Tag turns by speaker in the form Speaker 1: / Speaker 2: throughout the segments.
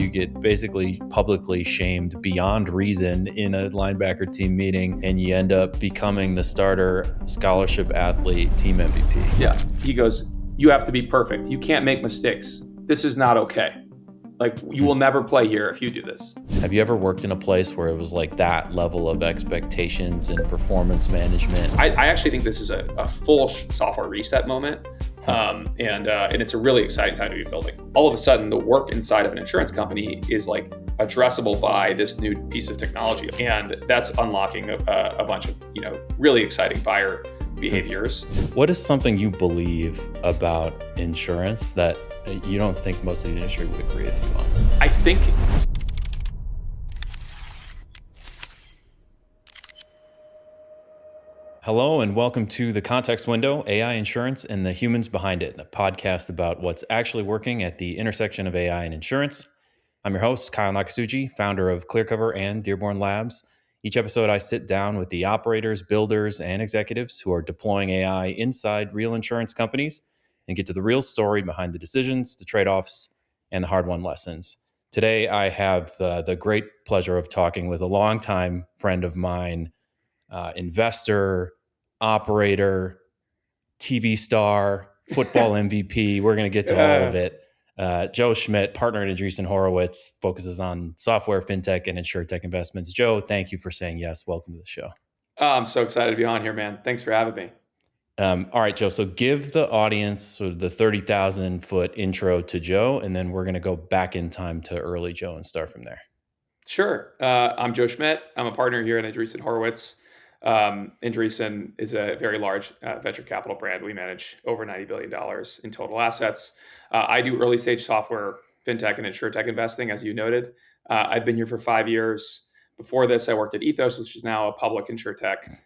Speaker 1: you get basically publicly shamed beyond reason in a linebacker team meeting, and you end up becoming the starter scholarship athlete, team MVP.
Speaker 2: Yeah. He goes, "You have to be perfect. You can't make mistakes. This is not okay. Like, you will never play here if you do this."
Speaker 1: Have you ever worked in a place where it was like that level of expectations and performance management?
Speaker 2: I actually think this is a full software reset moment. And it's a really exciting time to be building. All of a sudden, the work inside of an insurance company is like addressable by this new piece of technology. And that's unlocking a bunch of, really exciting buyer behaviors.
Speaker 1: What is something you believe about insurance that you don't think most of the industry would agree with you on?
Speaker 2: I think
Speaker 1: Hello and welcome to The Context Window, AI Insurance and the Humans Behind It, a podcast about what's actually working at the intersection of AI and insurance. I'm your host, Kyle Nakasuji, founder of ClearCover and Dearborn Labs. Each episode, I sit down with the operators, builders, and executives who are deploying AI inside real insurance companies and get to the real story behind the decisions, the trade-offs, and the hard-won lessons. Today, I have the great pleasure of talking with a longtime friend of mine, investor, operator, TV star, football MVP. We're going to get to all of it. Joe Schmidt, partner at Andreessen Horowitz, focuses on software, fintech, and insurtech investments. Joe, thank you for saying yes. Welcome to the show.
Speaker 2: I'm so excited to be on here, man. Thanks for having me.
Speaker 1: All right, Joe. So give the audience sort of the 30,000 foot intro to Joe, and then we're going to go back in time to early Joe and start from there.
Speaker 2: Sure. I'm Joe Schmidt. I'm a partner here at Andreessen Horowitz. Andreessen is a very large venture capital brand. We manage over $90 billion in total assets. I do early stage software, fintech, and insurtech investing, as you noted. I've been here for 5 years. Before this, I worked at Ethos, which is now a public insurtech,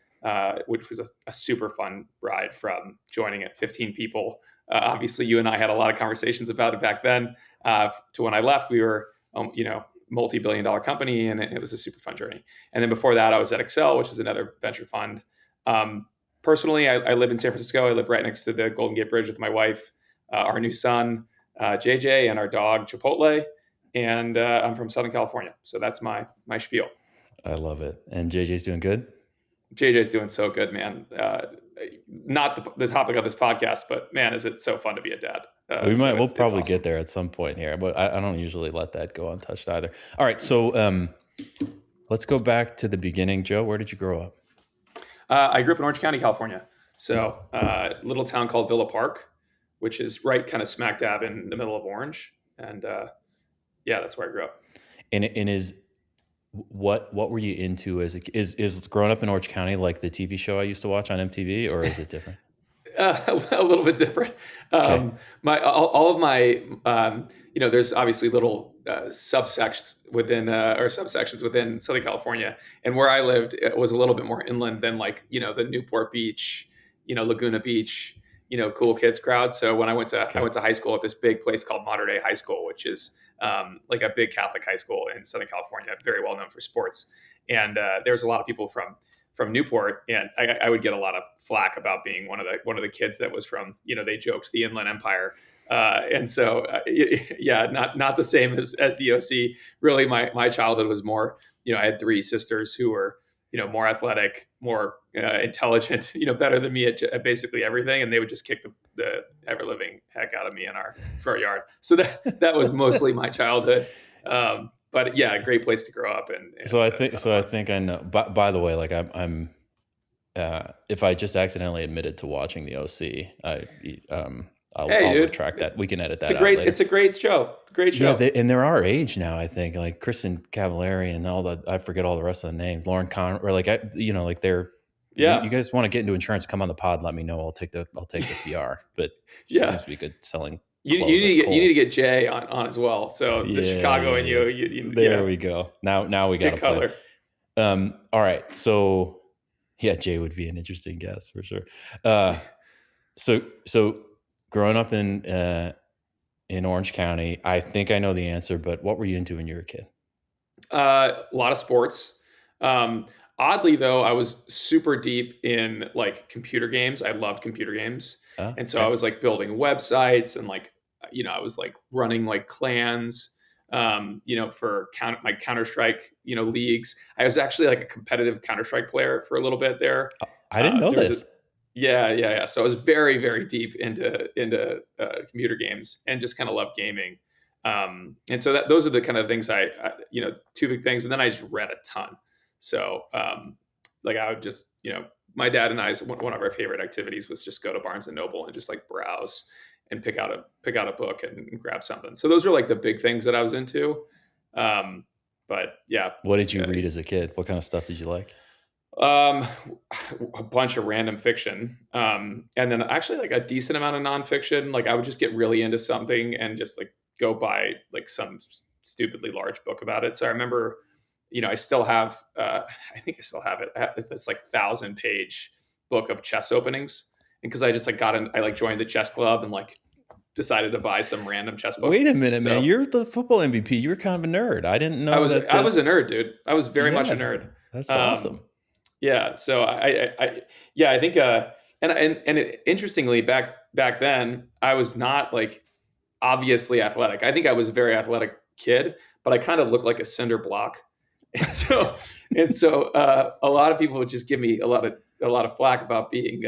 Speaker 2: which was a super fun ride from joining at 15 people. Obviously, you and I had a lot of conversations about it back then. To when I left, we were, multi-billion-dollar company, and it was a super fun journey. And then before that, I was at Accel, which is another venture fund. Personally, I live in San Francisco. I live right next to the Golden Gate Bridge with my wife, our new son, JJ, and our dog, Chipotle. And I'm from Southern California. So that's my spiel.
Speaker 1: I love it. And JJ's doing good?
Speaker 2: JJ's doing so good, man. Not the topic of this podcast, but man, is it so fun to be a dad.
Speaker 1: We'll probably get there at some point here, but I don't usually let that go untouched either. All right, so let's go back to the beginning. Joe, where did you grow up?
Speaker 2: I grew up in Orange County, California. So a little town called Villa Park, which is right kind of smack dab in the middle of Orange. And that's where I grew up.
Speaker 1: And is what were you into as is growing up in Orange County like the TV show I used to watch on MTV, or is it different?
Speaker 2: A little bit different.
Speaker 1: Okay.
Speaker 2: All of my, there's obviously little subsections within Southern California, and where I lived, it was a little bit more inland than the Newport Beach, Laguna Beach, cool kids crowd. So when I went to high school at this big place called Mater Dei High School, which is like a big Catholic high school in Southern California, very well known for sports, and there's a lot of people from Newport, and I would get a lot of flack about being one of the kids that was from, they joked, the Inland Empire. And so, not the same as the OC. Really, my childhood was more, I had 3 sisters who were, more athletic, more intelligent, better than me at basically everything. And they would just kick the ever living heck out of me in our front yard. So that was mostly my childhood. But yeah, a great place to grow up.
Speaker 1: I think I know. By the way, like I'm if I just accidentally admitted to watching the OC, I'll retract that. We can edit that out later.
Speaker 2: It's a great show. Great show.
Speaker 1: Yeah, and they're our age now. I think like Kristen Cavallari and I forget all the rest of the names. Lauren Conner, or they're. Yeah. You guys want to get into insurance? Come on the pod. Let me know. I'll take the PR. But she seems to be good selling.
Speaker 2: You need to get Jay on as well. So the Chicago and you
Speaker 1: there we go. Now we got a color. All right. So Jay would be an interesting guest for sure. So growing up in Orange County, I think I know the answer, but what were you into when you were a kid?
Speaker 2: A lot of sports. Oddly though, I was super deep in like computer games. I loved computer games. And so I was like building websites and I was like running like clans for my Counter-Strike, leagues. I was actually like a competitive Counter-Strike player for a little bit there.
Speaker 1: I didn't know
Speaker 2: There was a,
Speaker 1: this.
Speaker 2: yeah. So I was very, very deep into computer games and just kind of love gaming. And so those are the kind of things two big things. And then I just read a ton. So like I would just, my dad and I's one of our favorite activities was just go to Barnes and Noble and just like browse and pick out a book and grab something. So those are like the big things that I was into. But yeah.
Speaker 1: What did you read as a kid? What kind of stuff did you like?
Speaker 2: A bunch of random fiction. And then actually like a decent amount of nonfiction. Like I would just get really into something and just like go buy like some stupidly large book about it. So I remember, I still have, I think I still have it. I have this like 1,000-page book of chess openings. And cause I just like I like joined the chess club and like decided to buy some random chess book.
Speaker 1: Wait a minute, man. You're the football MVP. You were kind of a nerd. I didn't know
Speaker 2: I was a nerd, dude. I was very much a nerd.
Speaker 1: That's awesome.
Speaker 2: Yeah. So I think, interestingly back then I was not like obviously athletic. I think I was a very athletic kid, but I kind of looked like a cinder block. And so a lot of people would just give me a lot of flack about being,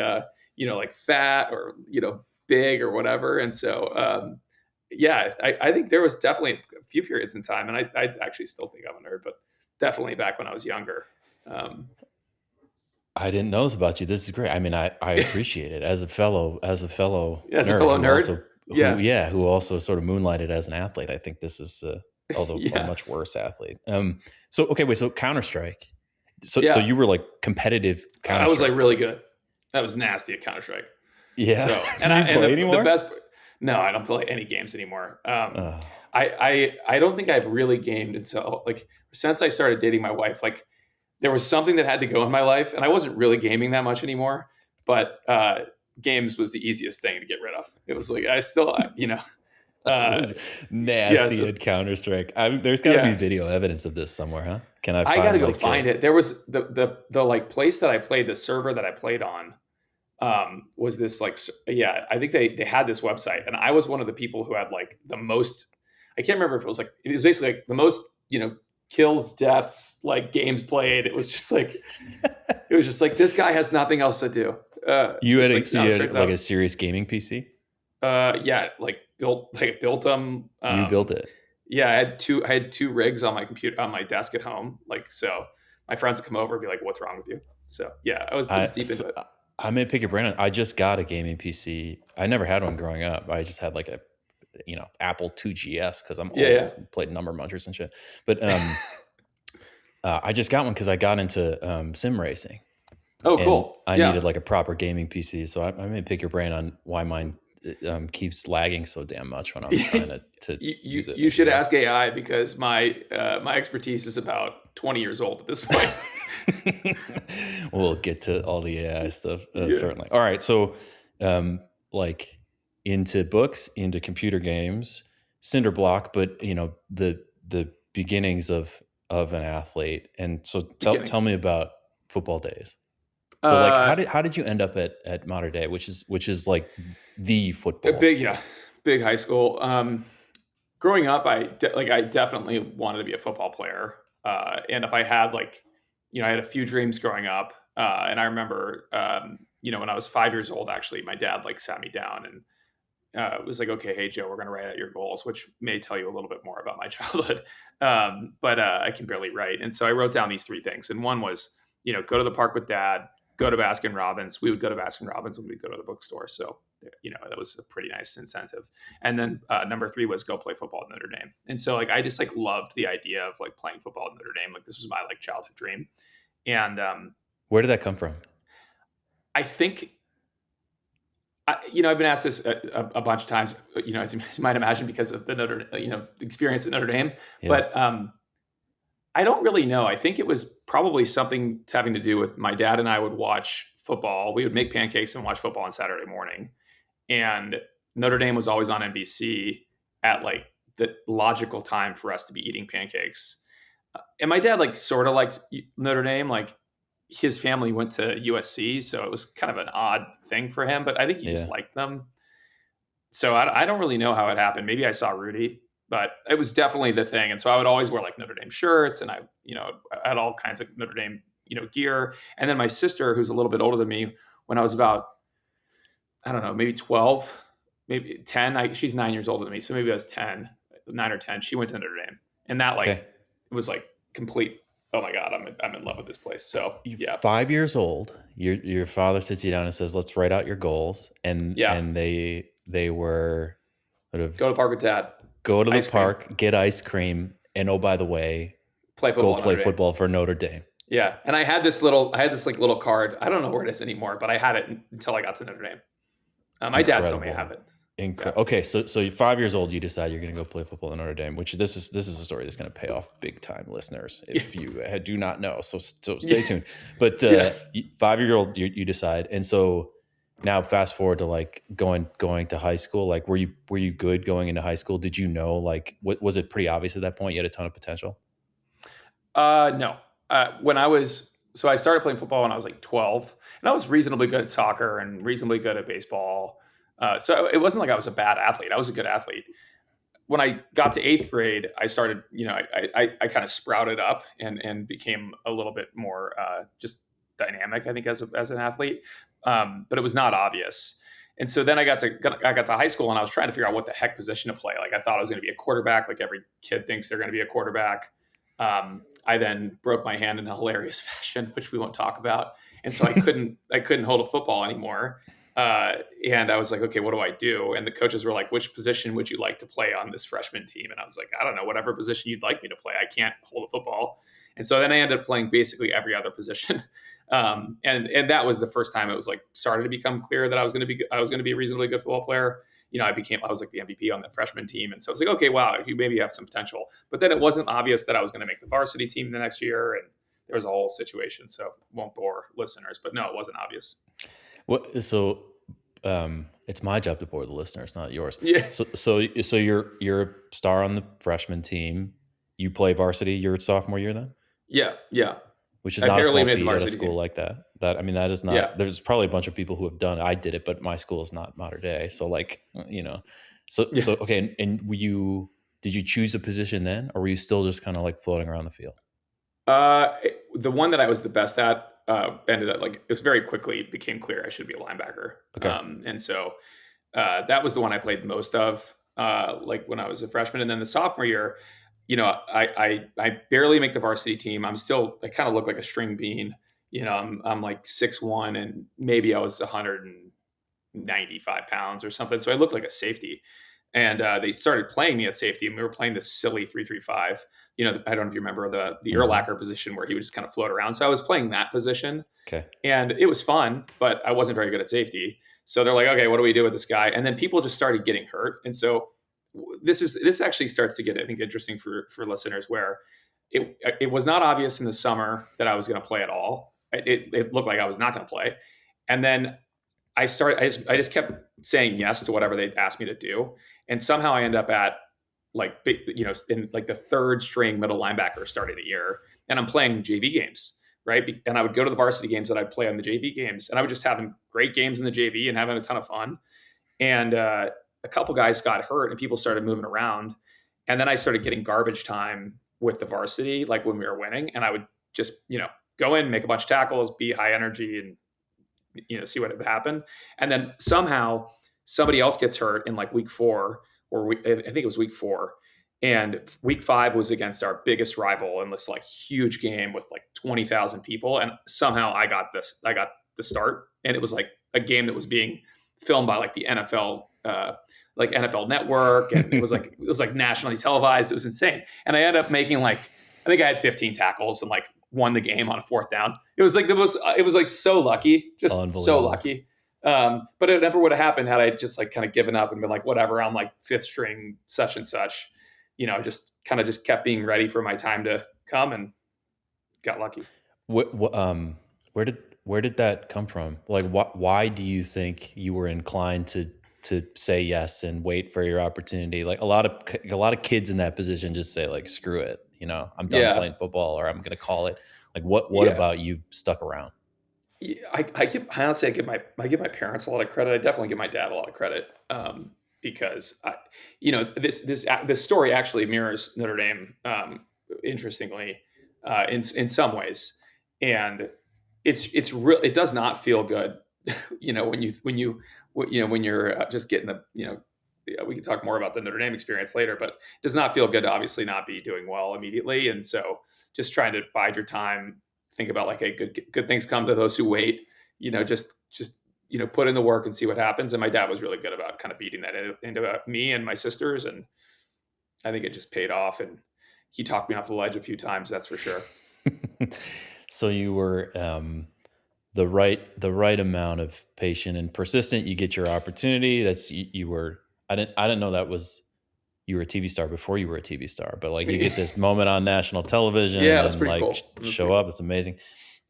Speaker 2: like fat or, big or whatever. And so, I think there was definitely a few periods in time, and I actually still think I'm a nerd, but definitely back when I was younger.
Speaker 1: I didn't know this about you. This is great. I mean, I appreciate it as a fellow
Speaker 2: nerd.
Speaker 1: Who also sort of moonlighted as an athlete. I think this is, although a much worse athlete. So Counter-Strike. So you were like competitive Counter-Strike.
Speaker 2: I was like really good. I was nasty at Counter-Strike.
Speaker 1: Yeah.
Speaker 2: So,
Speaker 1: Do you play anymore?
Speaker 2: No, I don't play any games anymore. I don't think I've really gamed until like since I started dating my wife. Like there was something that had to go in my life, and I wasn't really gaming that much anymore. But games was the easiest thing to get rid of. It was like I still,
Speaker 1: nasty at Counter-Strike. There's got to be video evidence of this somewhere, huh? Can I?
Speaker 2: I got to go find it. There was the like place that I played, the server that I played on. Was this like, I think they had this website, and I was one of the people who had like the most, I can't remember if it was basically like the most, kills, deaths, like games played. It was just like, this guy has nothing else to do.
Speaker 1: You had a serious gaming PC?
Speaker 2: Built them.
Speaker 1: You built it?
Speaker 2: Yeah. I had two rigs on my computer, on my desk at home. Like, so my friends would come over and be like, what's wrong with you? So yeah, I was deep into it.
Speaker 1: I may pick your brain. I just got a gaming PC. I never had one growing up. I just had like a, Apple II GS because I'm old. Played Number Munchers and shit. But I just got one because I got into sim racing.
Speaker 2: Oh, cool.
Speaker 1: I needed like a proper gaming PC. So I may pick your brain on why mine keeps lagging so damn much when I'm trying to use it.
Speaker 2: You should ask AI because my expertise is about 20 years old at this point.
Speaker 1: We'll get to all the AI stuff certainly. All right, so like into books, into computer games, cinder block, but the beginnings of an athlete. And so tell me about football days. So like how did you end up at Mater Dei, which is like the football
Speaker 2: big high school. Growing up, I definitely wanted to be a football player. And if I had I had a few dreams growing up, and I remember, when I was 5 years old, actually, my dad sat me down and was like, "Okay, hey Joe, we're going to write out your goals," which may tell you a little bit more about my childhood, but I can barely write, and so I wrote down these three things, and one was, go to the park with dad, go to Baskin Robbins. We would go to Baskin Robbins when we'd go to the bookstore, so that was a pretty nice incentive. And then number three was go play football at Notre Dame. And so I just loved the idea of playing football at Notre Dame. This was my childhood dream. And
Speaker 1: where did that come from?
Speaker 2: I think, I've been asked this a bunch of times, as you might imagine, because of the experience at Notre Dame. Yeah. But I don't really know. I think it was probably something having to do with my dad and I would watch football. We would make pancakes and watch football on Saturday morning. And Notre Dame was always on NBC at the logical time for us to be eating pancakes. And my dad sort of liked Notre Dame. His family went to USC, so it was kind of an odd thing for him. But I think he just liked them. So I don't really know how it happened. Maybe I saw Rudy, but it was definitely the thing. And so I would always wear like Notre Dame shirts, and I had all kinds of Notre Dame gear. And then my sister, who's a little bit older than me, when I was about, I don't know, maybe 12, maybe 10. She's 9 years older than me, so maybe I was 10, 9 or 10. She went to Notre Dame, and that
Speaker 1: Okay.
Speaker 2: it was like complete. Oh my God, I'm in love with this place. So
Speaker 1: You're
Speaker 2: yeah,
Speaker 1: 5 years old. Your father sits you down and says, "Let's write out your goals."
Speaker 2: yeah.
Speaker 1: And they were sort of
Speaker 2: Go to the park with dad.
Speaker 1: go to the
Speaker 2: Ice cream.
Speaker 1: park, get ice cream, and oh, by the way,
Speaker 2: Play
Speaker 1: go
Speaker 2: football.
Speaker 1: play football for Notre Dame.
Speaker 2: Yeah, and I had this like little card. I don't know where it is anymore, but I had it until I got to Notre Dame. My dad still may have it. Yeah.
Speaker 1: Okay, so you're 5 years old. You decide you're going to go play football in Notre Dame, which this is a story that's going to pay off big time, listeners. If you do not know, so stay tuned. But 5-year-old, you decide, and so now fast forward to like going to high school. Like, were you good going into high school? Did you know, like, was it pretty obvious at that point you had a ton of potential?
Speaker 2: No. I started playing football when I was like 12, and I was reasonably good at soccer and reasonably good at baseball. So it wasn't like I was a bad athlete. I was a good athlete. When I got to 8th grade, I started, I kind of sprouted up and became a little bit more just dynamic, I think, as an athlete. But it was not obvious. And so then I got to high school, and I was trying to figure out what the heck position to play. Like, I thought I was going to be a quarterback, like every kid thinks they're going to be a quarterback. I then broke my hand in a hilarious fashion, which we won't talk about. And so I couldn't hold a football anymore. And I was like, okay, what do I do? And the coaches were like, which position would you like to play on this freshman team? And I was like, I don't know, whatever position you'd like me to play. I can't hold a football. And so then I ended up playing basically every other position. And that was the first time it was like started to become clear that I was going to be a reasonably good football player. I was like the MVP on the freshman team. And so I was like, okay, wow, you maybe have some potential. But then it wasn't obvious that I was going to make the varsity team the next year. And there was a whole situation. So won't bore listeners, but no, it wasn't obvious.
Speaker 1: So it's my job to bore the listeners, not yours.
Speaker 2: Yeah.
Speaker 1: So you're a star on the freshman team. You play varsity your sophomore year then?
Speaker 2: Yeah.
Speaker 1: Which is not a small feat at a school
Speaker 2: team.
Speaker 1: like that. That is not.
Speaker 2: Yeah.
Speaker 1: There's probably a bunch of people who have done it. I did it, but my school is not modern day. So like, So okay. And did you choose a position then, or were you still just kind of like floating around the field?
Speaker 2: The one that I was the best at ended up it was very quickly became clear I should be a linebacker.
Speaker 1: Okay.
Speaker 2: And so that was the one I played most of, like when I was a freshman. And then the sophomore year, I barely make the varsity team. I kind of look like a string bean. I'm like 6'1", and maybe I was 195 pounds or something. So I looked like a safety. And they started playing me at safety, and we were playing this silly 3-3-5. I don't know if you remember the Urlacher position where he would just kind of float around. So I was playing that position.
Speaker 1: Okay.
Speaker 2: And it was fun, but I wasn't very good at safety. So they're like, okay, what do we do with this guy? And then people just started getting hurt. And so this actually starts to get, I think, interesting for listeners, where it was not obvious in the summer that I was going to play at all. It looked like I was not going to play. And then I just kept saying yes to whatever they'd asked me to do. And somehow I end up at in like the third string middle linebacker starting the year, and I'm playing JV games, right? And I would go to the varsity games that I'd play on the JV games, and I would just having great games in the JV and having a ton of fun. And a couple guys got hurt, and people started moving around. And then I started getting garbage time with the varsity, like when we were winning, and I would just, go in, make a bunch of tackles, be high energy, and see what would happen. And then somehow somebody else gets hurt in like week 4, or I think it was week 4. And week 5 was against our biggest rival in this like huge game with like 20,000 people. And somehow I got the start. And it was like a game that was being filmed by like the NFL, like NFL Network. And it was like nationally televised. It was insane. And I ended up making I think I had 15 tackles and like won the game on a 4th down. It was like so lucky, just so lucky. But it never would have happened had I just like kind of given up and been like, whatever, I'm like 5th string, such and such, just kind of just kept being ready for my time to come, and got lucky.
Speaker 1: Where did that come from? Like, why do you think you were inclined to say yes and wait for your opportunity? Like a lot of kids in that position just say like, screw it. I'm done playing football, or I'm going to call it. Like what about you stuck around?
Speaker 2: I give my parents a lot of credit. I definitely give my dad a lot of credit. because this story actually mirrors Notre Dame, interestingly, in some ways, and it's real. It does not feel good, when you're just getting we can talk more about the Notre Dame experience later, but it does not feel good to obviously not be doing well immediately. And so just trying to bide your time, think about like, hey, good things come to those who wait, just put in the work and see what happens. And my dad was really good about kind of beating that into me and my sisters. And I think it just paid off. And he talked me off the ledge a few times, that's for sure.
Speaker 1: So you were the right amount of patient and persistent. You get your opportunity. You were. I didn't know that was you were a TV star before you were a TV star, but like you get this moment on national television
Speaker 2: Yeah, that's
Speaker 1: and
Speaker 2: pretty
Speaker 1: like
Speaker 2: cool.
Speaker 1: show up. It's amazing.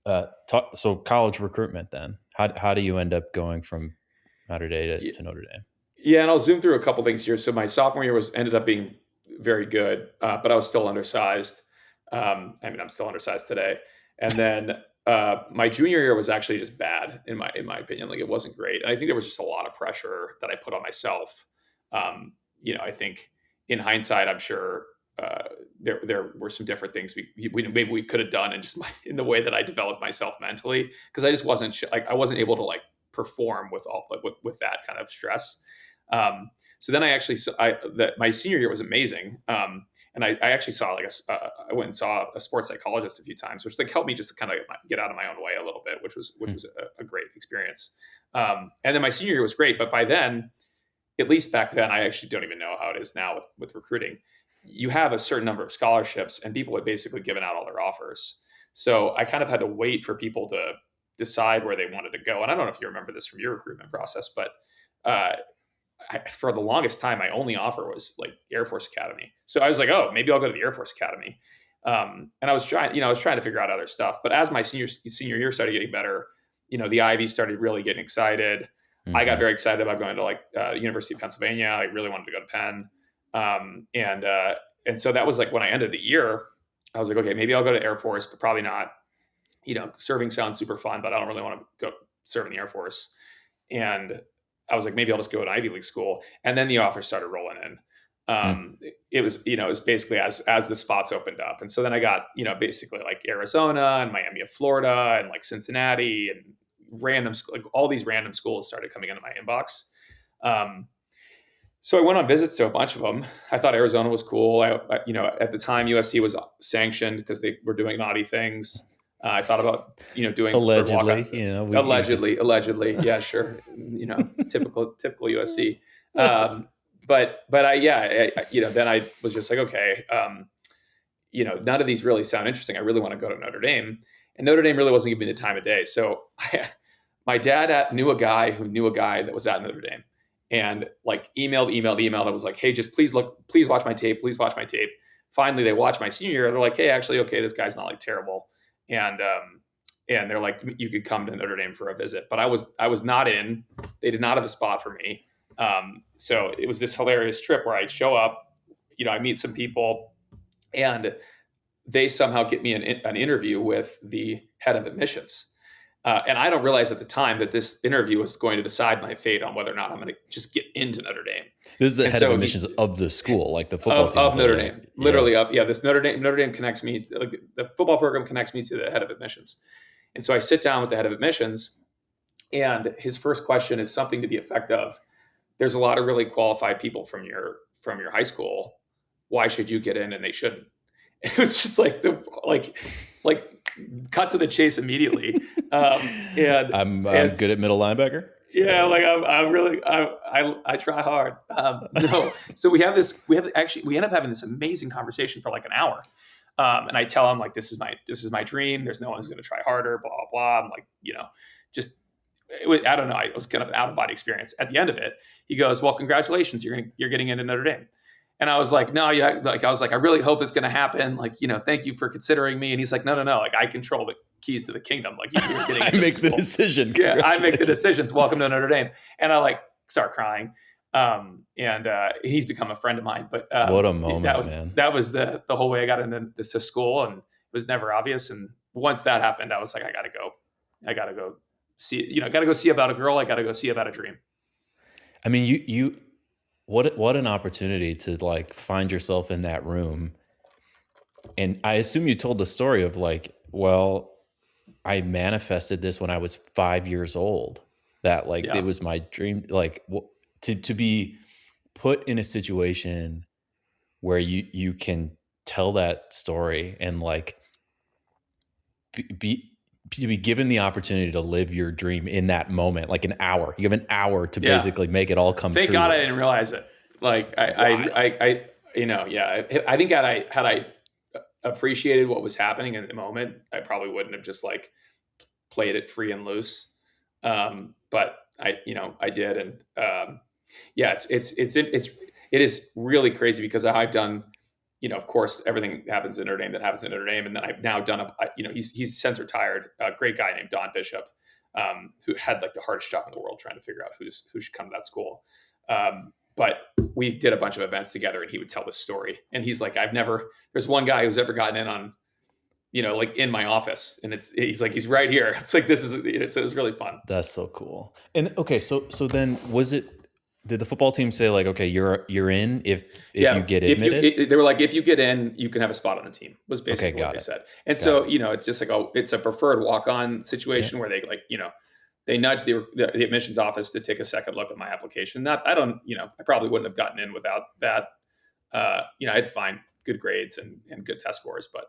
Speaker 1: So college recruitment then. How do you end up going from Notre Dame to Notre Dame?
Speaker 2: Yeah, and I'll zoom through a couple things here. So my sophomore year ended up being very good, but I was still undersized. I'm still undersized today. And then my junior year was actually just bad in my opinion. Like, it wasn't great. And I think there was just a lot of pressure that I put on myself. I think in hindsight, I'm sure there were some different things maybe we could have done, and just in the way that I developed myself mentally, because I just wasn't I wasn't able to like perform with with that kind of stress. So then my senior year was amazing. And I actually saw I went and saw a sports psychologist a few times, which like helped me just to kind of get out of my own way a little bit, which was a great experience. And then my senior year was great, but by then, at least back then, I actually don't even know how it is now with recruiting. You have a certain number of scholarships, and people had basically given out all their offers. So I kind of had to wait for people to decide where they wanted to go. And I don't know if you remember this from your recruitment process, but for the longest time, my only offer was like Air Force Academy. So I was like, oh, maybe I'll go to the Air Force Academy. And I was trying to figure out other stuff. But as my senior year started getting better, the Ivy started really getting excited. Mm-hmm. I got very excited about going to University of Pennsylvania. I really wanted to go to Penn. And so that was like when I ended the year, I was like, okay, maybe I'll go to Air Force, but probably not. Serving sounds super fun, but I don't really want to go serve in the Air Force. And I was like, maybe I'll just go to an Ivy League school. And then the offers started rolling in. It was basically as the spots opened up. And so then I got, basically like Arizona and Miami of Florida and like Cincinnati and all these random schools started coming into my inbox. So I went on visits to a bunch of them. I thought Arizona was cool. At the time USC was sanctioned because they were doing naughty things. I thought about, doing
Speaker 1: allegedly,
Speaker 2: allegedly. Yeah, sure. It's typical USC. But then I was just like, okay, none of these really sound interesting. I really want to go to Notre Dame, and Notre Dame really wasn't giving me the time of day. So my dad knew a guy who knew a guy that was at Notre Dame, and like emailed. I was like, hey, just please watch my tape. Please watch my tape. Finally, they watched my senior year. They're like, hey, actually, okay, this guy's not like terrible. And they're like, you could come to Notre Dame for a visit, but I was not in. They did not have a spot for me. So it was this hilarious trip where I'd show up, I meet some people, and they somehow get me an interview with the head of admissions. And I don't realize at the time that this interview was going to decide my fate on whether or not I'm going to just get into Notre Dame.
Speaker 1: This is the head of admissions of the school, like the football team
Speaker 2: of Notre Dame, literally up. Yeah, this Notre Dame connects me. Like the football program connects me to the head of admissions, and so I sit down with the head of admissions, and his first question is something to the effect of, "There's a lot of really qualified people from your high school. Why should you get in and they shouldn't?" It was just like cut to the chase immediately. And
Speaker 1: I'm good at middle linebacker.
Speaker 2: Yeah, like I try hard. No, so we end up having this amazing conversation for like an hour. And I tell him like, this is my dream. There's no one who's going to try harder, blah, blah, blah. I'm like, I don't know. It was kind of an out of body experience. At the end of it, he goes, well, congratulations. You're getting into Notre Dame. And I was like, no, yeah. Like, I was like, I really hope it's going to happen. Like, thank you for considering me. And he's like, no. Like, I control the keys to the kingdom. Like, you're getting
Speaker 1: I make the decision.
Speaker 2: Yeah, I make the decisions. Welcome to Notre Dame. And I like start crying. And he's become a friend of mine. But
Speaker 1: what a moment, man.
Speaker 2: That was the whole way I got into this school, and it was never obvious. And once that happened, I was like, I got to go see, got to go see about a girl. I got to go see about a dream.
Speaker 1: I mean, what an opportunity to like find yourself in that room. And I assume you told the story of like, well, I manifested this when I was 5 years old. That like it
Speaker 2: Yeah.
Speaker 1: was my dream. Like to be put in a situation where you can tell that story and like be to be given the opportunity to live your dream in that moment, like an hour. You have an hour to
Speaker 2: Yeah.
Speaker 1: basically make it all come
Speaker 2: Thank
Speaker 1: true.
Speaker 2: God I
Speaker 1: Like
Speaker 2: didn't realize it. Like
Speaker 1: wild.
Speaker 2: yeah. I think had I appreciated what was happening in the moment, I probably wouldn't have just like played it free and loose. But I did, and yeah, it is really crazy because I've done, of course, everything happens in Notre Dame that happens in Notre Dame, and then I've now done he's since retired, a great guy named Don Bishop, who had like the hardest job in the world trying to figure out who should come to that school. But we did a bunch of events together, and he would tell this story, and he's like, there's one guy who's ever gotten in on, like in my office, and he's like, he's right here. It's like, it was really fun.
Speaker 1: That's so cool. And okay, so then did the football team say like, okay, you're in if you
Speaker 2: Yeah,
Speaker 1: get admitted?
Speaker 2: they were like, if you get in, you can have a spot on the team. Was
Speaker 1: Okay,
Speaker 2: basically what
Speaker 1: got
Speaker 2: they
Speaker 1: it.
Speaker 2: said. And
Speaker 1: Got
Speaker 2: so
Speaker 1: it.
Speaker 2: it's just like, it's a preferred walk-on
Speaker 1: Yeah.
Speaker 2: situation where they like they nudge the admissions office to take a second look at my application. Not I don't I probably wouldn't have gotten in without that. I had fine good grades and good test scores, but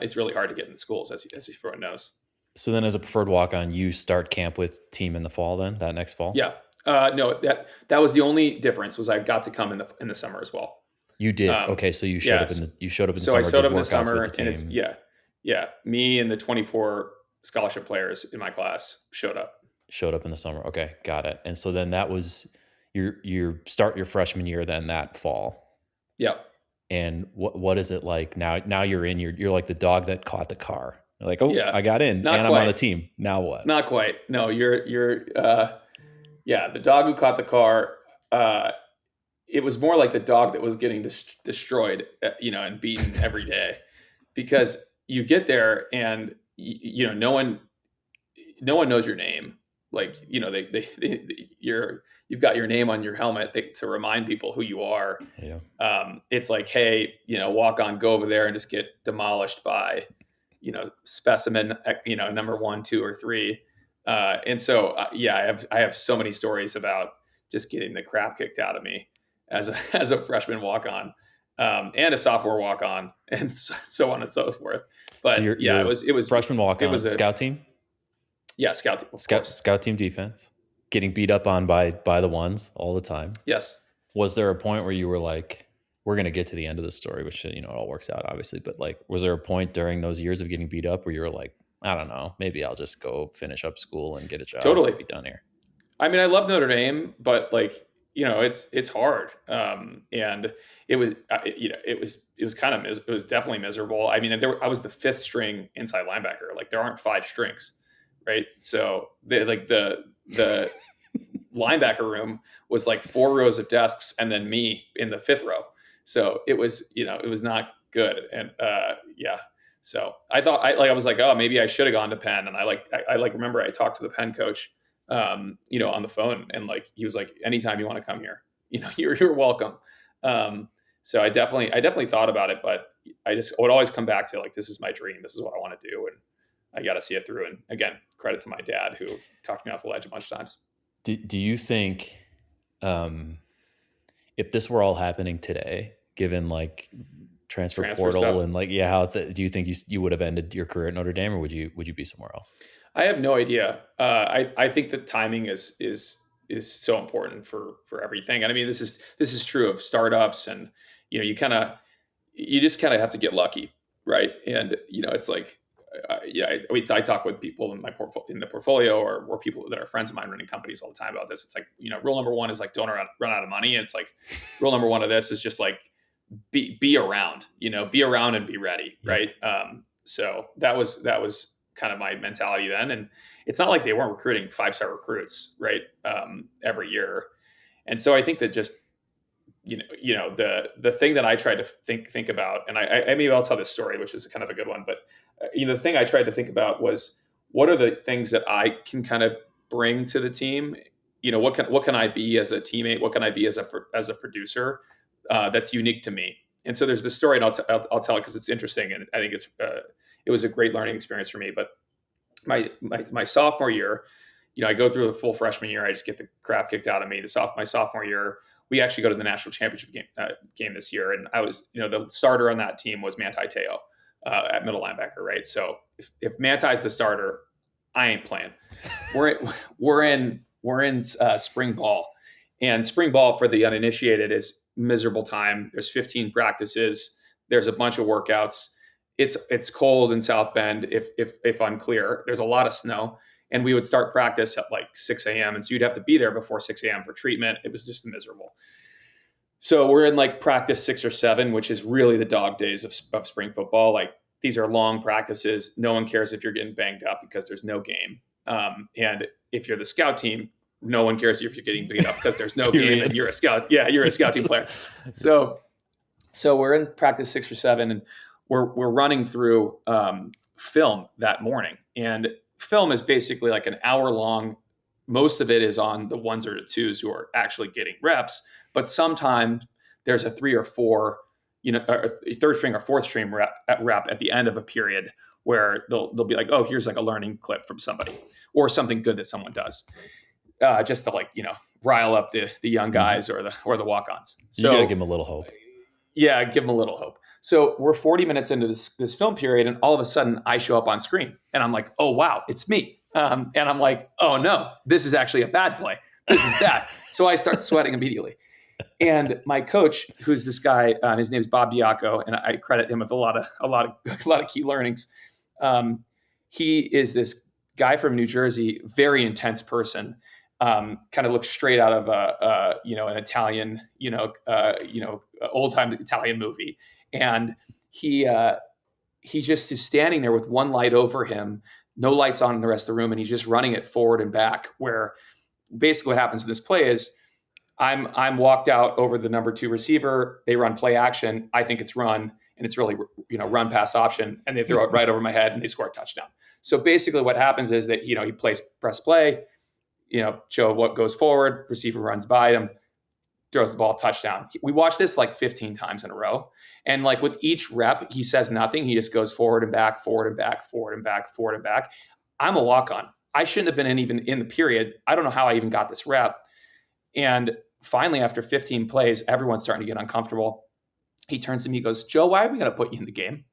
Speaker 2: it's really hard to get into schools as everyone knows.
Speaker 1: So then as a preferred walk-on, you start camp with team in the fall then, that next fall?
Speaker 2: Yeah. No, that was the only difference was I got to come in the summer as well.
Speaker 1: You did. Okay, so you showed up
Speaker 2: Yes.
Speaker 1: you showed up in the
Speaker 2: So
Speaker 1: summer,
Speaker 2: I showed
Speaker 1: did
Speaker 2: up in the
Speaker 1: workouts
Speaker 2: summer,
Speaker 1: with the
Speaker 2: and it's
Speaker 1: team.
Speaker 2: yeah. Me and the 24 scholarship players in my class showed up.
Speaker 1: Showed up in the summer. Okay, got it. And so then that was your freshman year then that fall.
Speaker 2: Yeah.
Speaker 1: And what is it like now? Now you're like the dog that caught the car. You're like, oh,
Speaker 2: Yeah.
Speaker 1: I got in
Speaker 2: Not
Speaker 1: and I'm on the
Speaker 2: quite.
Speaker 1: team. Now what?
Speaker 2: Not quite. No, you're yeah, the dog who caught the car. It was more like the dog that was getting destroyed, and beaten every day, because you get there and no one knows your name. Like, you've got your name on your helmet to remind people who you are.
Speaker 1: Yeah.
Speaker 2: It's like, hey, walk on, go over there and just get demolished by, specimen, number 1, 2, or 3. And so, yeah, I have so many stories about just getting the crap kicked out of me as a freshman walk on, and a sophomore walk on, and so on and so forth. But
Speaker 1: So
Speaker 2: yeah,
Speaker 1: you're
Speaker 2: it was
Speaker 1: freshman walk
Speaker 2: it
Speaker 1: on
Speaker 2: was a
Speaker 1: scout team?
Speaker 2: scout team, of course.
Speaker 1: Scout team defense. Getting beat up on by the ones all the time.
Speaker 2: Yes.
Speaker 1: Was there a point where you were like, we're going to get to the end of the story, which, it all works out obviously, but like, was there a point during those years of getting beat up where you were like, I don't know, maybe I'll just go finish up school and get a job
Speaker 2: Totally.
Speaker 1: and be done here?
Speaker 2: I mean, I love Notre Dame, but like, it's hard. And it was, it was kind of, it was definitely miserable. I mean, I was the 5th string inside linebacker. Like, there aren't 5 strings, right? So the linebacker room was like 4 rows of desks and then me in the 5th row. So it was, it was not good. And yeah. So I thought I was like, oh, maybe I should have gone to Penn. And I remember I talked to the Penn coach, on the phone, and like, he was like, anytime you want to come here, you're welcome. So I definitely thought about it, but I would always come back to like, this is my dream. This is what I want to do. And I got to see it through. And again, credit to my dad who talked me off the ledge a bunch of times.
Speaker 1: Do you think, if this were all happening today, given like transfer portal
Speaker 2: stuff.
Speaker 1: and like, do you think you would have ended your career at Notre Dame, or would you be somewhere else?
Speaker 2: I have no idea. I think that timing is so important for everything. And I mean, this is true of startups, and you just kind of have to get lucky, right? And it's like, I talk with people in the portfolio, or people that are friends of mine running companies all the time about this. It's like, rule number 1 is like, don't run out of money. And it's like, rule number 1 of this is just like, be around, be around and be ready. Right. So that was kind of my mentality then. And it's not like they weren't recruiting 5-star recruits, right. Every year. And so I think that just, the thing that I tried to think about, and I maybe I'll tell this story, which is kind of a good one, but the thing I tried to think about was, what are the things that I can kind of bring to the team, what can I be as a teammate? What can I be as a producer that's unique to me? And so there's this story, and I'll tell it because it's interesting, and I think it was a great learning experience for me. But my sophomore year, I go through the full freshman year. I just get the crap kicked out of me. My sophomore year, we actually go to the national championship game this year, and I was, the starter on that team was Manti Te'o at middle linebacker, right? So if Manti's the starter, I ain't playing. We're in spring ball, and spring ball for the uninitiated is miserable time. There's 15 practices. There's a bunch of workouts. It's cold in South Bend if unclear. There's a lot of snow, and we would start practice at like 6 a.m. And so you'd have to be there before 6 a.m. for treatment. It was just miserable. So we're in like practice 6 or 7, which is really the dog days of spring football. Like these are long practices. No one cares if you're getting banged up because there's no game. And if you're the scout team, no one cares if you're getting beat up because there's no game and you're a scout. Yeah, you're a scout team player. So we're in practice 6 or 7, and we're running through film that morning. And film is basically like an hour long. Most of it is on the 1s or 2s who are actually getting reps, but sometimes there's a 3 or 4, a third string or fourth string rep at the end of a period where they'll be like, oh, here's like a learning clip from somebody or something good that someone does, just to rile up the young guys or the walk-ons. So
Speaker 1: you got to give them a little hope.
Speaker 2: Yeah, give them a little hope. So we're 40 minutes into this film period, and all of a sudden I show up on screen, and I'm like, oh wow, it's me. And I'm like, oh no, this is actually a bad play. This is bad. So I start sweating immediately. And my coach, who's this guy, his name is Bob Diaco, and I credit him with a lot of key learnings. He is this guy from New Jersey, very intense person. Kind of looks straight out of an Italian, old time Italian movie, and he just is standing there with one light over him, no lights on in the rest of the room, and he's just running it forward and back. Where basically what happens in this play is I'm walked out over the number 2 receiver. They run play action. I think it's run, and it's really run pass option, and they throw it right over my head, and they score a touchdown. So basically what happens is that he plays press play. Joe what goes forward, receiver runs by him, throws the ball, touchdown. We watched this like 15 times in a row. And like with each rep, he says nothing. He just goes forward and back, forward and back, forward and back, forward and back. I'm a walk-on. I shouldn't have been even in the period. I don't know how I even got this rep. And finally, after 15 plays, everyone's starting to get uncomfortable. He turns to me, he goes, Joe, why are we going to put you in the game?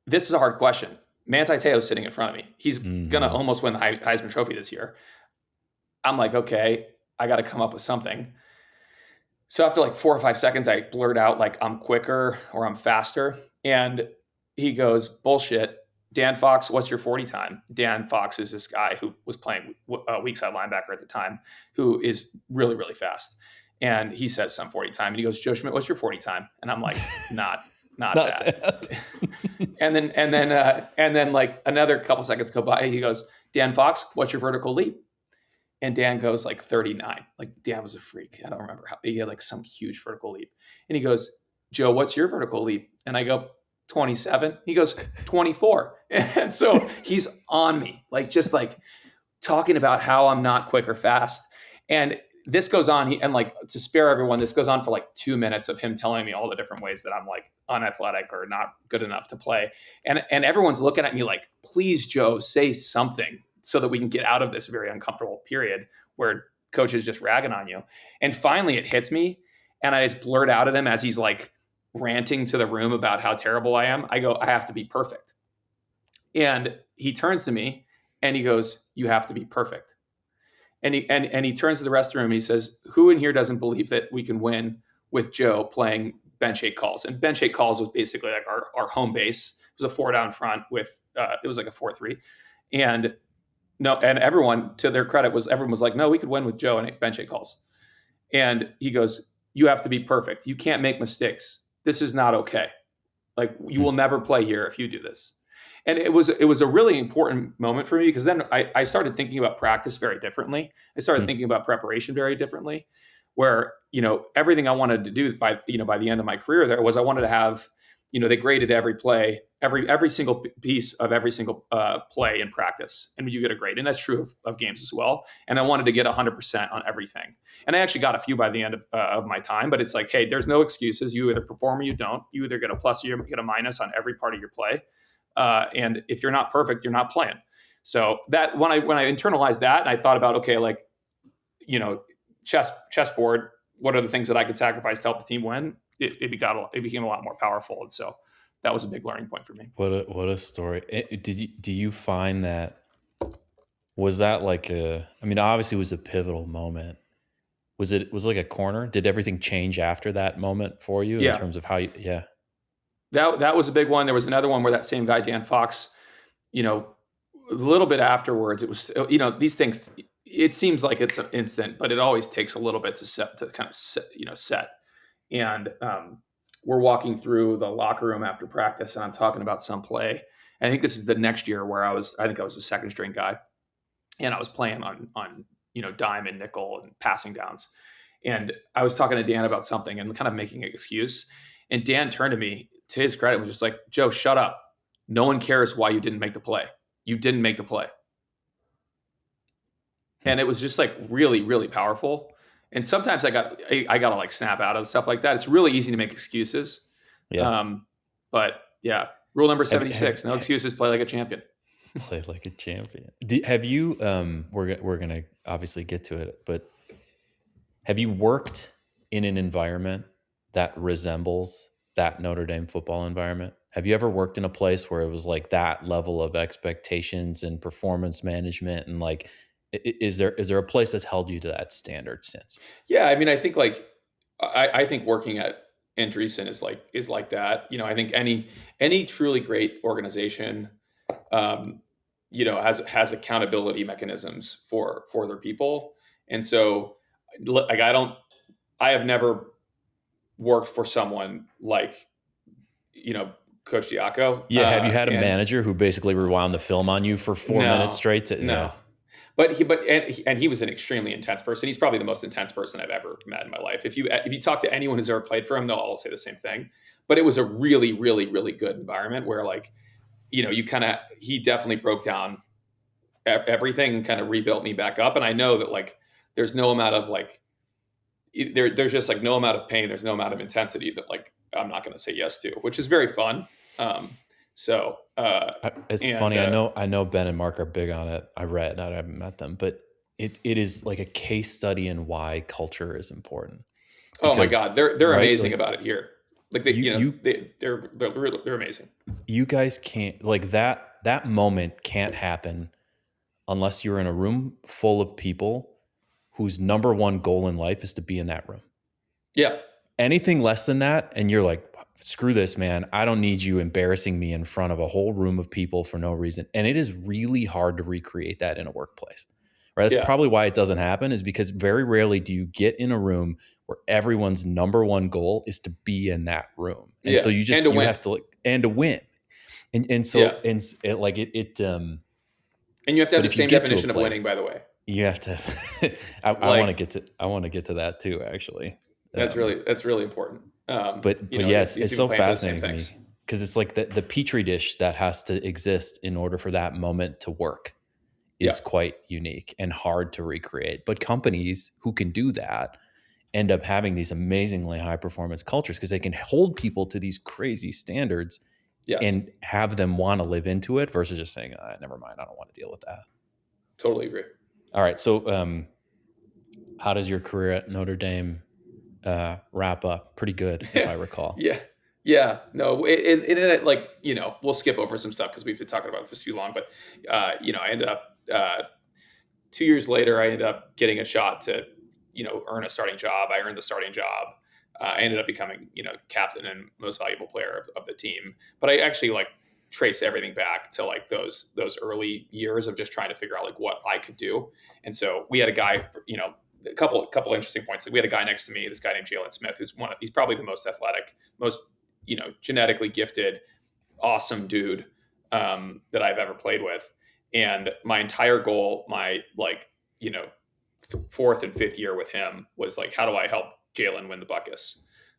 Speaker 2: This is a hard question. Manti Te'o's sitting in front of me. He's going to almost win the Heisman Trophy this year. I'm like, okay, I got to come up with something. So after like 4 or 5 seconds, I blurt out like, I'm quicker or I'm faster. And he goes, bullshit. Dan Fox, what's your 40 time? Dan Fox is this guy who was playing weak side linebacker at the time, who is really, really fast. And he says some 40 time. And he goes, Joe Schmidt, what's your 40 time? And I'm like, not bad. and then like another couple seconds go by. He goes, Dan Fox, what's your vertical leap? And Dan goes like 39. Like Dan was a freak. I don't remember how he had like some huge vertical leap. And he goes, Joe, what's your vertical leap? And I go, 27. He goes, 24. And so he's on me, like just like talking about how I'm not quick or fast. And this goes on, and like to spare everyone, this goes on for like 2 minutes of him telling me all the different ways that I'm like unathletic or not good enough to play. And everyone's looking at me like, please, Joe, say something so that we can get out of this very uncomfortable period where coach is just ragging on you. And finally it hits me, and I just blurt out at him as he's like ranting to the room about how terrible I am. I go, I have to be perfect. And he turns to me and he goes, you have to be perfect. And he turns to the rest of the room and he says, who in here doesn't believe that we can win with Joe playing bench 8 calls? And bench 8 calls was basically like our home base. It was a 4 down front with, it was like a 4-3. And everyone, to their credit, everyone was like, no, we could win with Joe and bench 8 calls. And he goes, you have to be perfect. You can't make mistakes. This is not okay. Like you will never play here if you do this. And it was a really important moment for me, because then I started thinking about practice very differently. I started thinking about preparation very differently, where, everything I wanted to do by the end of my career there was I wanted to have they graded every play, every single piece of every single play in practice, and you get a grade. And that's true of games as well. And I wanted to get 100% on everything. And I actually got a few by the end of my time, but it's like, hey, there's no excuses. You either perform or you don't. You either get a plus or you get a minus on every part of your play. And if you're not perfect, you're not playing. So that when I internalized that, and I thought about, okay, like, chessboard, what are the things that I could sacrifice to help the team win? It became a lot more powerful. And so that was a big learning point for me.
Speaker 1: What a story. Do you find that, was that like obviously it was a pivotal moment. Was like a corner? Did everything change after that moment for you in terms of how you,
Speaker 2: That was a big one. There was another one where that same guy, Dan Fox, a little bit afterwards, it was, these things, it seems like it's an instant, but it always takes a little bit to set. And we're walking through the locker room after practice, and I'm talking about some play. And I think this is the next year where I think I was a second string guy, and I was playing on dime and nickel and passing downs. And I was talking to Dan about something and kind of making an excuse. And Dan turned to me, to his credit, was just like, Joe, shut up. No one cares why you didn't make the play. You didn't make the play. And it was just like really, really powerful. And sometimes I got to like snap out of stuff like that. It's really easy to make excuses.
Speaker 1: Yeah.
Speaker 2: But yeah, rule number 76, no excuses, play like a champion.
Speaker 1: Play like a champion. Have you, we're going to obviously get to it, but have you worked in an environment that resembles that Notre Dame football environment? Have you ever worked in a place where it was like that level of expectations and performance management, and like, is there a place that's held you to that standard since?
Speaker 2: Yeah. I mean, I think like, I think working at Andreessen is like that. I think any truly great organization, has accountability mechanisms for their people. And so like, I have never worked for someone like, Coach Diaco.
Speaker 1: Yeah. Have you had a manager who basically rewound the film on you for 4 minutes straight? No.
Speaker 2: But he was an extremely intense person. He's probably the most intense person I've ever met in my life. If you talk to anyone who's ever played for him, they'll all say the same thing. But it was a really, really, really good environment where, like, he definitely broke down everything and kind of rebuilt me back up. And I know that, like, there's no amount of like, there's just like no amount of pain. There's no amount of intensity that, like, I'm not going to say yes to, which is very fun.
Speaker 1: It's funny. I know Ben and Mark are big on it. I haven't met them, but it is like a case study in why culture is important.
Speaker 2: Because, oh my God, they're amazing about it here. Like they're amazing.
Speaker 1: You guys can't, like, that moment can't happen unless you're in a room full of people whose number one goal in life is to be in that room.
Speaker 2: Yeah.
Speaker 1: Anything less than that, and you're like, screw this, man. I don't need you embarrassing me in front of a whole room of people for no reason. And it is really hard to recreate that in a workplace, right? That's probably why it doesn't happen, is because very rarely do you get in a room where everyone's number one goal is to be in that room. And so you have to, like, and to win. And so, and it like it
Speaker 2: and you have to have the same definition of winning, by the way.
Speaker 1: You have to, I want to get to that too, actually.
Speaker 2: That's really important.
Speaker 1: But yeah, it's so fascinating to me, because it's like the petri dish that has to exist in order for that moment to work is quite unique and hard to recreate. But companies who can do that end up having these amazingly high performance cultures, because they can hold people to these crazy standards and have them want to live into it, versus just saying, never mind, I don't want to deal with that.
Speaker 2: Totally agree.
Speaker 1: All right. So how does your career at Notre Dame wrap up? Pretty good, if I recall.
Speaker 2: Yeah. No, it like, we'll skip over some stuff because we've been talking about it for too long, but, I ended up, 2 years later, I ended up getting a shot to, earn a starting job. I earned the starting job. I ended up becoming, captain and most valuable player of the team. But I actually, like, trace everything back to, like, those early years of just trying to figure out, like, what I could do. And so we had a guy, a couple interesting points. Like, we had a guy next to me, this guy named Joe Schmidt, he's probably the most athletic, most, genetically gifted, awesome dude that I've ever played with. And my entire goal, my, like, fourth and fifth year with him was, like, how do I help Jalen win the Buckus?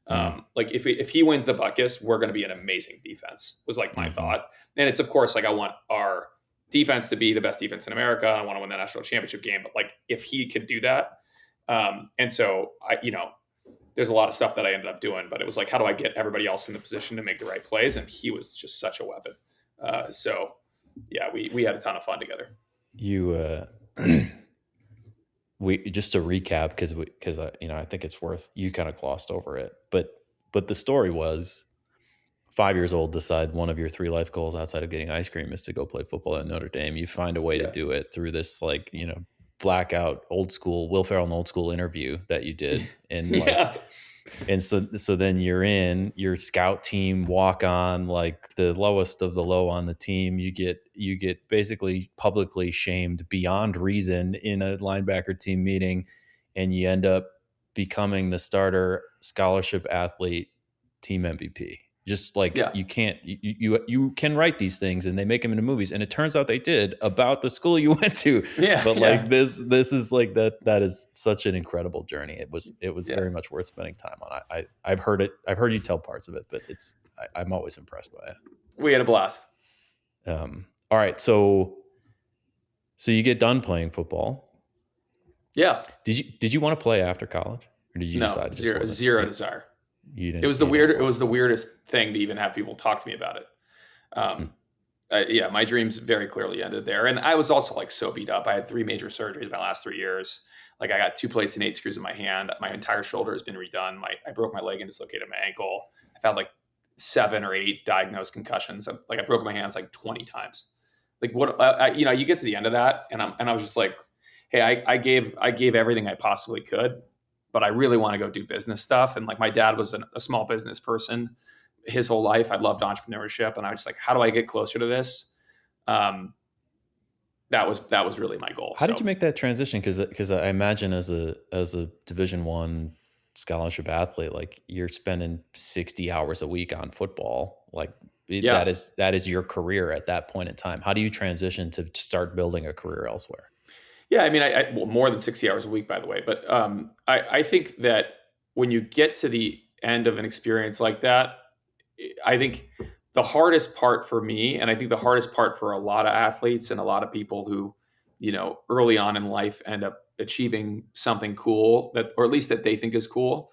Speaker 2: Like if he wins the Butkus, we're going to be an amazing defense, was like my thought. And it's, of course, like I want our defense to be the best defense in America. I want to win the national championship game. But like if he could do that, and so there's a lot of stuff that I ended up doing, but it was like, how do I get everybody else in the position to make the right plays? And he was just such a weapon. So yeah, we had a ton of fun together.
Speaker 1: You, we just to recap, because I think it's worth, you kind of glossed over it, but the story was 5 years old, decide one of your 3 life goals outside of getting ice cream is to go play football at Notre Dame. You find a way to do it through this blackout old school Will Ferrell and old school interview that you did, and and so then you're in your scout team, walk on, like the lowest of the low on the team. You get basically publicly shamed beyond reason in a linebacker team meeting, and you end up becoming the starter scholarship athlete, team MVP. Just like you can write these things and they make them into movies, and it turns out they did, about the school you went to. But this is like that is such an incredible journey. It was very much worth spending time on. I've heard you tell parts of it, but I'm always impressed by it.
Speaker 2: We had a blast.
Speaker 1: All right, so you get done playing football.
Speaker 2: Yeah.
Speaker 1: Did you want to play after college, or did you decide
Speaker 2: zero desire?
Speaker 1: It
Speaker 2: was the weirdest thing to even have people talk to me about it. My dreams very clearly ended there. And I was also like so beat up. I had 3 major surgeries my last 3 years. Like I got 2 plates and 8 screws in my hand. My entire shoulder has been redone. I broke my leg and dislocated my ankle. I've had like 7 or 8 diagnosed concussions. Like I broke my hands like 20 times. Like what, you get to the end of that. And I was just like, hey, I gave everything I possibly could, but I really want to go do business stuff. And like my dad was a small business person his whole life. I loved entrepreneurship, and I was just like, how do I get closer to this? That was really my goal.
Speaker 1: How did you make that transition? Because I imagine as a Division I scholarship athlete, like you're spending 60 hours a week on football. Like that is your career at that point in time. How do you transition to start building a career elsewhere?
Speaker 2: Yeah, I mean, well, more than 60 hours a week, by the way. But I think that when you get to the end of an experience like that, I think the hardest part for me, and I think the hardest part for a lot of athletes and a lot of people who, early on in life end up achieving something cool, or at least that they think is cool,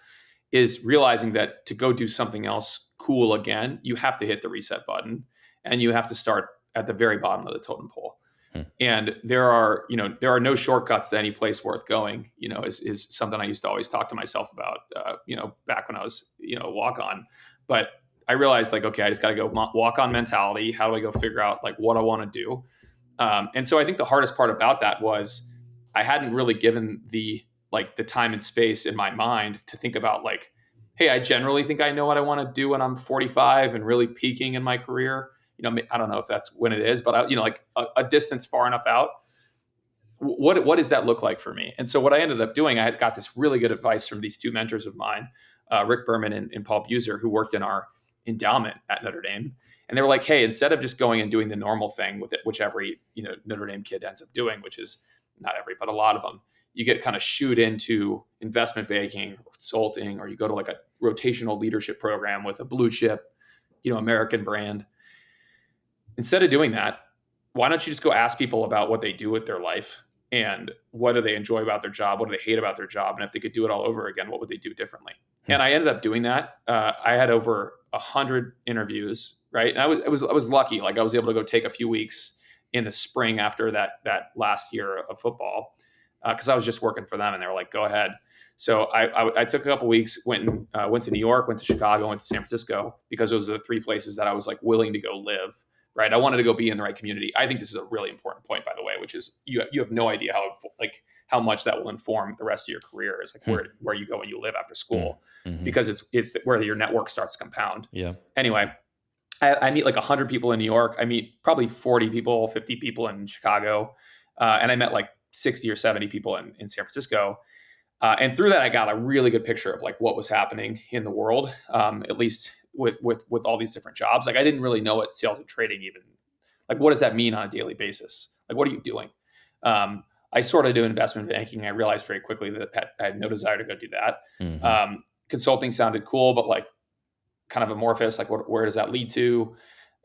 Speaker 2: is realizing that to go do something else cool again, you have to hit the reset button, and you have to start at the very bottom of the totem pole. And there are no shortcuts to any place worth going, is something I used to always talk to myself about, back when I was, walk on. But I realized like, okay, I just got to go walk on mentality. How do I go figure out like what I want to do? And so I think the hardest part about that was I hadn't really given the time and space in my mind to think about like, hey, I generally think I know what I want to do when I'm 45 and really peaking in my career. I don't know if that's when it is, but a distance far enough out, what does that look like for me? And so what I ended up doing, I had got this really good advice from these 2 mentors of mine, Rick Berman and Paul Buser, who worked in our endowment at Notre Dame. And they were like, hey, instead of just going and doing the normal thing with it, which every, Notre Dame kid ends up doing, which is not every, but a lot of them, you get kind of shoot into investment banking or consulting, or you go to like a rotational leadership program with a blue chip, American brand. Instead of doing that, why don't you just go ask people about what they do with their life and what do they enjoy about their job? What do they hate about their job? And if they could do it all over again, what would they do differently? And I ended up doing that. I had over 100 interviews, right? And I was lucky. Like I was able to go take a few weeks in the spring after that last year of football, because I was just working for them, and they were like, go ahead. So I took a couple weeks, went to New York, went to Chicago, went to San Francisco, because those are the 3 places that I was like willing to go live. Right. I wanted to go be in the right community. I think this is a really important point, by the way, which is you have no idea how much that will inform the rest of your career, is like where you go and you live after school, because it's where your network starts to compound.
Speaker 1: Yeah.
Speaker 2: Anyway, I meet like 100 people in New York. I meet probably 40 people, 50 people in Chicago. And I met like 60 or 70 people in San Francisco. And through that, I got a really good picture of like what was happening in the world, at least with all these different jobs. Like I didn't really know what sales and trading even, like what does that mean on a daily basis? Like what are you doing? I sort of do investment banking. I realized very quickly that I had no desire to go do that. consulting sounded cool, but like kind of amorphous. Like, where does that lead to?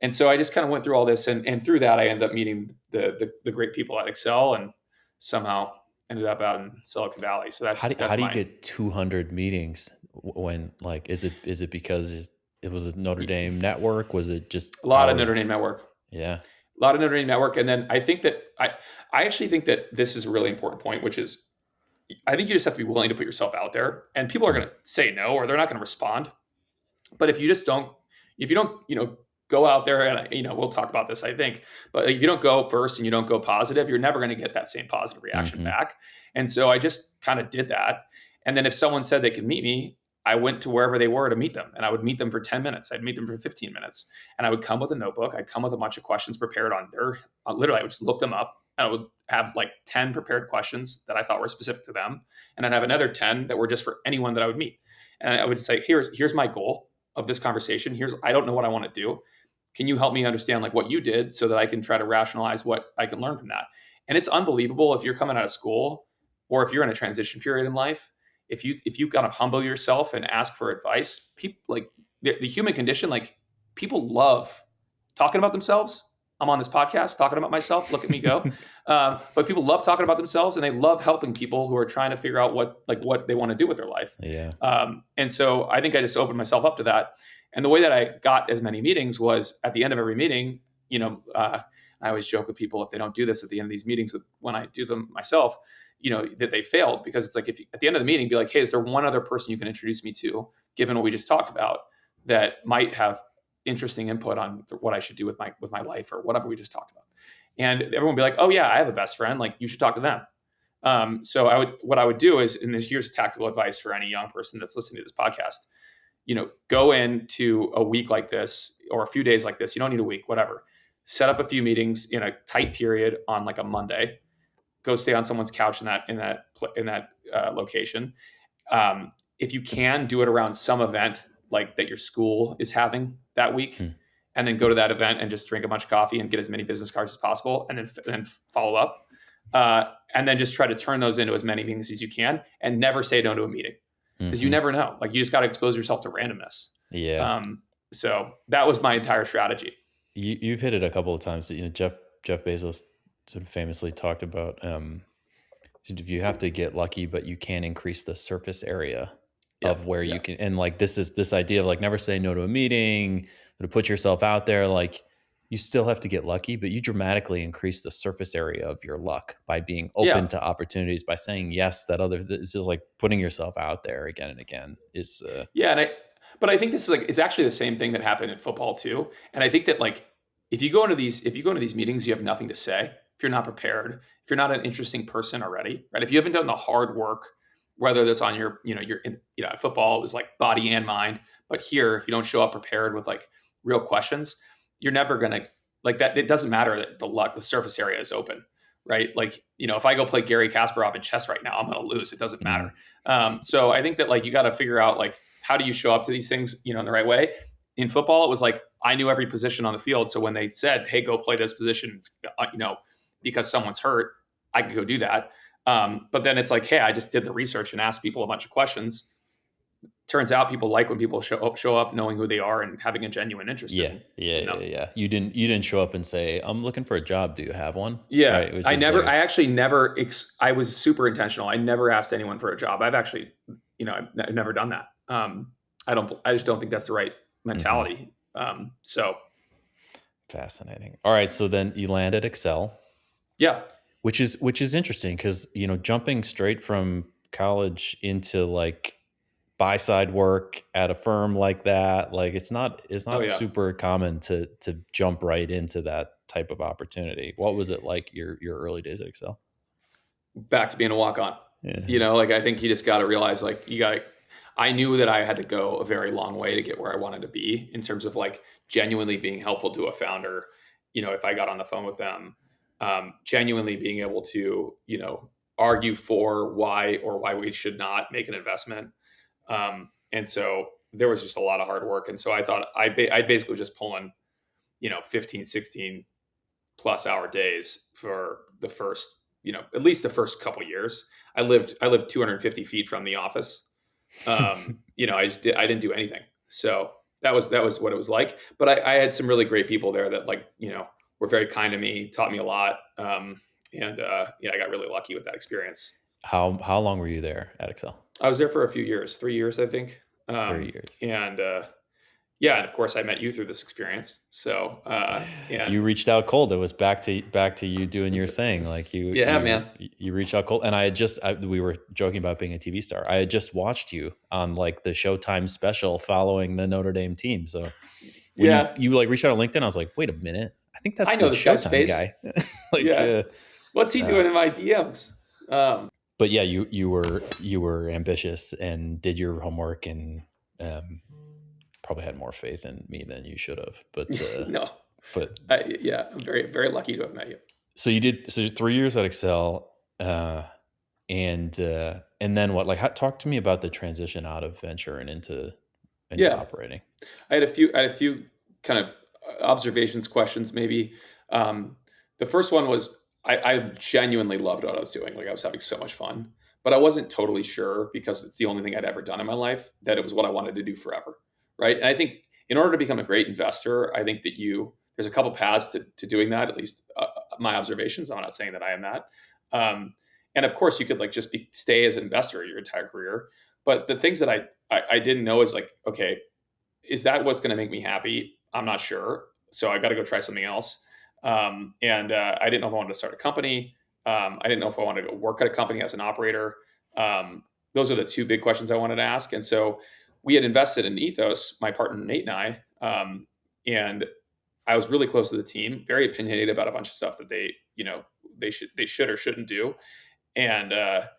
Speaker 2: And so I just kind of went through all this, and through that, I ended up meeting the great people at Accel, and somehow ended up out in Silicon Valley. So
Speaker 1: How do
Speaker 2: that's
Speaker 1: you
Speaker 2: my
Speaker 1: get 200 meetings when like is it because it was a Notre Dame network? Was it just
Speaker 2: a lot of
Speaker 1: power
Speaker 2: Notre Dame network,
Speaker 1: Yeah.
Speaker 2: a lot of Notre Dame network, and then I think that I actually think that this is a really important point, which is I think you just have to be willing to put yourself out there, and people are
Speaker 1: Mm.
Speaker 2: going to say no or they're not going to respond. But if you don't, go out there and, we'll talk about this, I think, but if you don't go first and you don't go positive, you're never going to get that same positive reaction
Speaker 1: Mhm.
Speaker 2: back. And so I just kind of did that. And then if someone said they could meet me, I went to wherever they were to meet them, and I would meet them for 10 minutes. I'd meet them for 15 minutes, and I would come with a notebook. I'd come with a bunch of questions prepared literally, I would just look them up, and I would have like 10 prepared questions that I thought were specific to them. And I'd have another 10 that were just for anyone that I would meet. And I would say, here's my goal of this conversation. I don't know what I want to do. Can you help me understand like what you did so that I can try to rationalize what I can learn from that? And it's unbelievable if you're coming out of school or if you're in a transition period in life, if you kind of humble yourself and ask for advice, people like the human condition, like people love talking about themselves. I'm on this podcast talking about myself. Look at me go. But people love talking about themselves, and they love helping people who are trying to figure out what they want to do with their life.
Speaker 1: Yeah.
Speaker 2: And so I think I just opened myself up to that. And the way that I got as many meetings was at the end of every meeting, I always joke with people if they don't do this at the end of these meetings when I do them myself, that they failed, because it's like, if you, at the end of the meeting, be like, hey, is there one other person you can introduce me to, given what we just talked about, that might have interesting input on what I should do with my life or whatever we just talked about. And everyone would be like, oh yeah, I have a best friend. Like, you should talk to them. So what I would do is, and here's tactical advice for any young person that's listening to this podcast, go into a week like this or a few days like this. You don't need a week, whatever. Set up a few meetings in a tight period on like a Monday. Go stay on someone's couch in that location. If you can, do it around some event like that your school is having that week, and then go to that event and just drink a bunch of coffee and get as many business cards as possible, and then follow up, and then just try to turn those into as many meetings as you can, and never say no to a meeting, because you never know. Like, you just got to expose yourself to randomness.
Speaker 1: Yeah.
Speaker 2: So that was my entire strategy.
Speaker 1: You've hit it a couple of times that Jeff Bezos sort of famously talked about. You have to get lucky, but you can increase the surface area of where you can. And like, this idea of like, never say no to a meeting, to put yourself out there. Like, you still have to get lucky, but you dramatically increase the surface area of your luck by being open to opportunities, by saying yes. It's just like putting yourself out there again and again is
Speaker 2: but I think this is like, it's actually the same thing that happened in football too. And I think that like, if you go into these meetings, you have nothing to say. If you're not prepared, if you're not an interesting person already, right? If you haven't done the hard work, whether that's on your football, it was like body and mind. But here, if you don't show up prepared with like real questions, you're never going to like that. It doesn't matter that the surface area is open, right? Like, if I go play Gary Kasparov in chess right now, I'm going to lose. It doesn't matter. So I think that like, you got to figure out like, how do you show up to these things, in the right way? In football, it was like, I knew every position on the field. So when they said, hey, go play this position, because someone's hurt, I could go do that. But then it's like, hey, I just did the research and asked people a bunch of questions. Turns out people like when people show up knowing who they are and having a genuine interest.
Speaker 1: Yeah. You didn't show up and say, I'm looking for a job. Do you have one?
Speaker 2: Yeah.
Speaker 1: Right?
Speaker 2: I was super intentional. I never asked anyone for a job. I've actually, I've never done that. I just don't think that's the right mentality. So
Speaker 1: fascinating. All right. So then you land at Accel.
Speaker 2: Yeah.
Speaker 1: Which is interesting because, jumping straight from college into like buy side work at a firm like that, like it's not super common to jump right into that type of opportunity. What was it like your early days at Accel?
Speaker 2: Back to being a walk-on.
Speaker 1: Yeah.
Speaker 2: Like, I think you just got to realize like I knew that I had to go a very long way to get where I wanted to be in terms of like genuinely being helpful to a founder. If I got on the phone with them, genuinely being able to, argue for why we should not make an investment. And so there was just a lot of hard work. And so I thought I'd basically just pulling, 15, 16 plus hour days for the first, at least the first couple of years. I lived 250 feet from the office. I didn't do anything. So that was what it was like. But I had some really great people there that were very kind to me, taught me a lot. I got really lucky with that experience.
Speaker 1: How long were you there at Accel?
Speaker 2: I was there for a few years, 3 years, I think.
Speaker 1: 3 years.
Speaker 2: And and of course I met you through this experience. So
Speaker 1: You reached out cold. It was back to you doing your thing. Like
Speaker 2: yeah, man.
Speaker 1: you reached out cold, and we were joking about being a TV star. I had just watched you on like the Showtime special following the Notre Dame team. So when
Speaker 2: Yeah,
Speaker 1: you like reached out on LinkedIn, I was like, wait a minute, I think that's
Speaker 2: I
Speaker 1: the
Speaker 2: know this guy's
Speaker 1: Showtime
Speaker 2: face.
Speaker 1: guy. like,
Speaker 2: Yeah, what's he
Speaker 1: uh,
Speaker 2: doing in my DMs?
Speaker 1: but yeah, you were ambitious and did your homework and um, probably had more faith in me than you should have.
Speaker 2: No,
Speaker 1: But
Speaker 2: I'm very very lucky to have met you.
Speaker 1: so you did 3 years at Accel, and then what? Like, talk to me about the transition out of venture and into
Speaker 2: Yeah,
Speaker 1: operating.
Speaker 2: I had a few kind of observations, questions, maybe. Um, the first one was I genuinely loved what I was doing. Like I was having so much fun, but I wasn't totally sure because it's the only thing I'd ever done in my life that it was what I wanted to do forever, right? And I think in order to become a great investor, I think that there's a couple paths to doing that. At least my observations. I'm not saying that I am that. Um, and of course, you could like just stay as an investor your entire career. But the things that I didn't know is like, okay, is that what's going to make me happy? I'm not sure. So I got to go try something else. I didn't know if I wanted to start a company. I didn't know if I wanted to go work at a company as an operator. Those are the two big questions I wanted to ask. And so we had invested in Ethos, my partner Nate and and I was really close to the team, very opinionated about a bunch of stuff that they should or shouldn't do. And the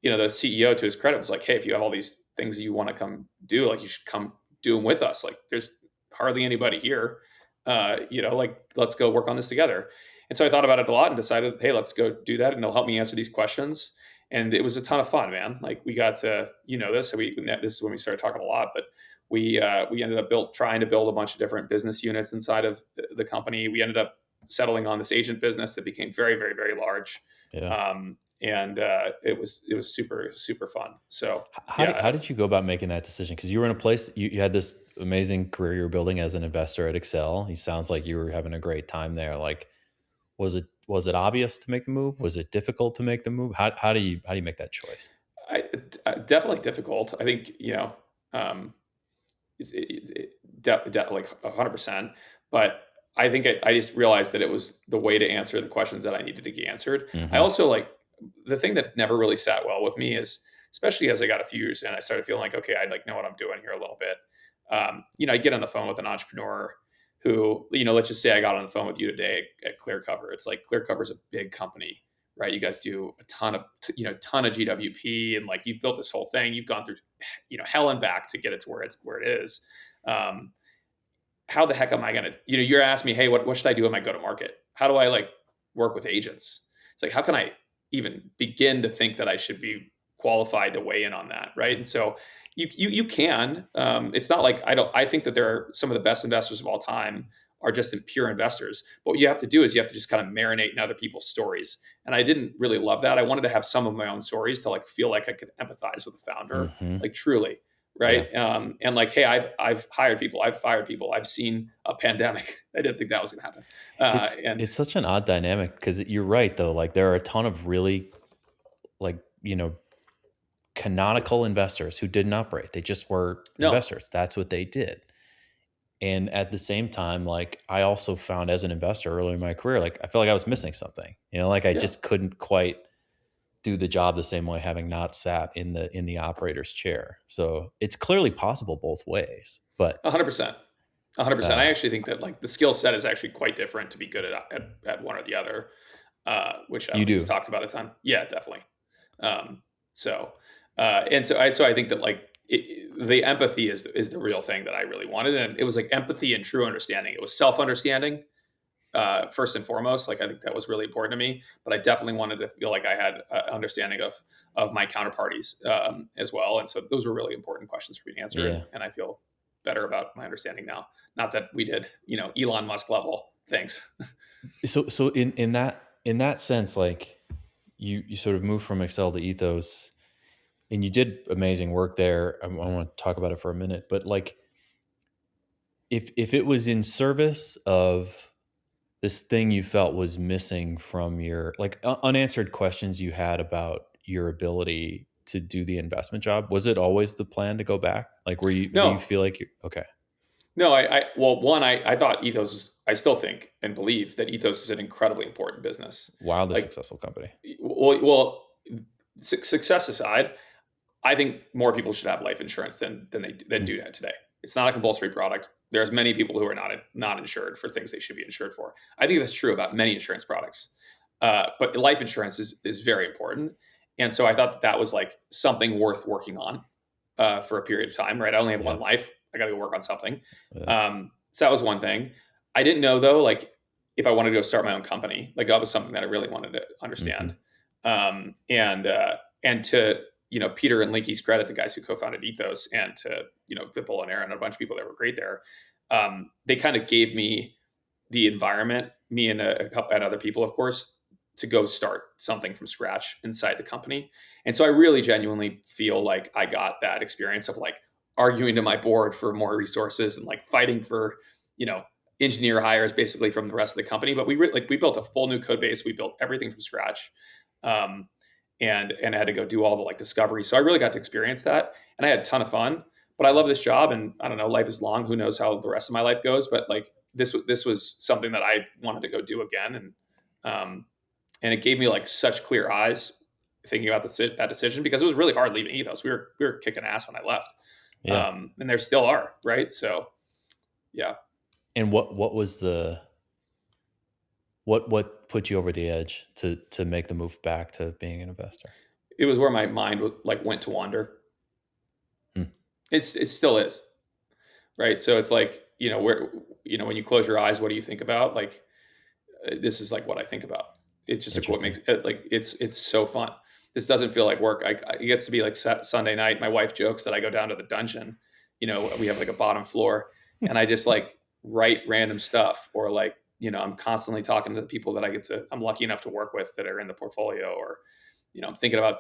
Speaker 2: CEO, to his credit, was like, "Hey, if you have all these things you want to come do, like you should come do them with us. Like, there's hardly anybody here. Like let's go work on this together." And so I thought about it a lot and decided, "Hey, let's go do that, and they'll help me answer these questions." And it was a ton of fun, man. Like we got to, this. So this is when we started talking a lot, but we ended up trying to build a bunch of different business units inside of the company. We ended up settling on this agent business that became very, very, very large.
Speaker 1: Yeah.
Speaker 2: It was super super fun. So
Speaker 1: How did you go about making that decision? Because you were in a place, you had this amazing career you were building as an investor at Accel. It sounds like you were having a great time there. Like, was it obvious to make the move? Was it difficult to make the move? How do you make that choice?
Speaker 2: Definitely difficult. I think like 100%. But I think I just realized that it was the way to answer the questions that I needed to get answered. I
Speaker 1: Mm-hmm.
Speaker 2: also like the thing that never really sat well with me is, especially as I got a few years in, I started feeling like, okay, I like know what I'm doing here a little bit. I get on the phone with an entrepreneur who, let's just say I got on the phone with you today at ClearCover. It's like ClearCover is a big company, right? You guys do a ton of GWP, and like you've built this whole thing. You've gone through, hell and back to get it to where it is. How the heck am I going to, you're asking me, hey, what should I do in my go to market? How do I like work with agents? It's like, how can I even begin to think that I should be qualified to weigh in on that? Right. And so you can, it's not like I think that there are some of the best investors of all time are just pure investors. But what you have to do is you have to just kind of marinate in other people's stories. And I didn't really love that. I wanted to have some of my own stories to like feel like I could empathize with the founder,
Speaker 1: Mm-hmm.
Speaker 2: like truly. Right. Yeah. And like, hey, I've hired people, I've fired people, I've seen a pandemic. I didn't think that was going to happen.
Speaker 1: It's such an odd dynamic because you're right though. Like there are a ton of really like canonical investors who didn't operate. They just were
Speaker 2: No,
Speaker 1: investors. That's what they did. And at the same time, like I also found as an investor early in my career, like I felt like I was missing something. Like I
Speaker 2: yeah,
Speaker 1: just couldn't quite do the job the same way having not sat in the operator's chair. So it's clearly possible both ways. But
Speaker 2: 100%. 100%. I
Speaker 1: uh,
Speaker 2: actually think that like the skill set is actually quite different to be good at one or the other, which I
Speaker 1: you
Speaker 2: don't think
Speaker 1: do.
Speaker 2: is talked about a ton. Yeah, definitely. Um, so I think that like the empathy is the real thing that I really wanted, and it was like empathy and true understanding. It was self understanding first and foremost. Like I think that was really important to me, but I definitely wanted to feel like I had understanding of my counterparties as well. And so those were really important questions for me to answer,
Speaker 1: Yeah.
Speaker 2: and I feel better about my understanding now. Not that we did, Elon Musk level things.
Speaker 1: So in that sense, like you sort of move from Excel to Ethos. and you did amazing work there. I want to talk about it for a minute, but like, if it was in service of this thing you felt was missing from your like unanswered questions you had about your ability to do the investment job, was it always the plan to go back? Like, do you
Speaker 2: No,
Speaker 1: feel like you okay?
Speaker 2: no, well, one, I thought Ethos was, I still think and believe that Ethos is an incredibly important business.
Speaker 1: Wildly
Speaker 2: Like,
Speaker 1: successful company.
Speaker 2: well, success aside, I think more people should have life insurance than do that today. It's not a compulsory product. There's many people who are not insured for things they should be insured for. I think that's true about many insurance products, but life insurance is very important. And so I thought that was like something worth working on for a period of time. Right? I only have
Speaker 1: Yeah.
Speaker 2: one life. I got to go work on something.
Speaker 1: Yeah.
Speaker 2: So that was one thing. I didn't know though, like if I wanted to go start my own company, like that was something that I really wanted to understand. And to Peter and Linky's credit, the guys who co-founded Ethos, and to Vipul and Aaron and a bunch of people that were great there, they kind of gave me the environment, me and a couple and other people, of course, to go start something from scratch inside the company. And so I really genuinely feel like I got that experience of like arguing to my board for more resources and like fighting for engineer hires basically from the rest of the company. But we built a full new code base. We built everything from scratch. And I had to go do all the like discovery. So I really got to experience that, and I had a ton of fun. But I love this job, and I don't know, life is long. Who knows how the rest of my life goes? But like this was something that I wanted to go do again, and it gave me like such clear eyes thinking about that decision, because it was really hard leaving Ethos. We were kicking ass when I left,
Speaker 1: Yeah.
Speaker 2: and there still are, right? So, yeah.
Speaker 1: And what was the what put you over the edge to make the move back to being an investor?
Speaker 2: It was where my mind like went to wander.
Speaker 1: Hmm.
Speaker 2: It still is, right? So it's like where when you close your eyes, what do you think about? Like this is like what I think about. It's just like what makes it like it's so fun. This doesn't feel like work. It gets to be like Sunday night. My wife jokes that I go down to the dungeon. We have like a bottom floor, and I just like write random stuff, or like I'm constantly talking to the people that I'm lucky enough to work with that are in the portfolio, or I'm thinking about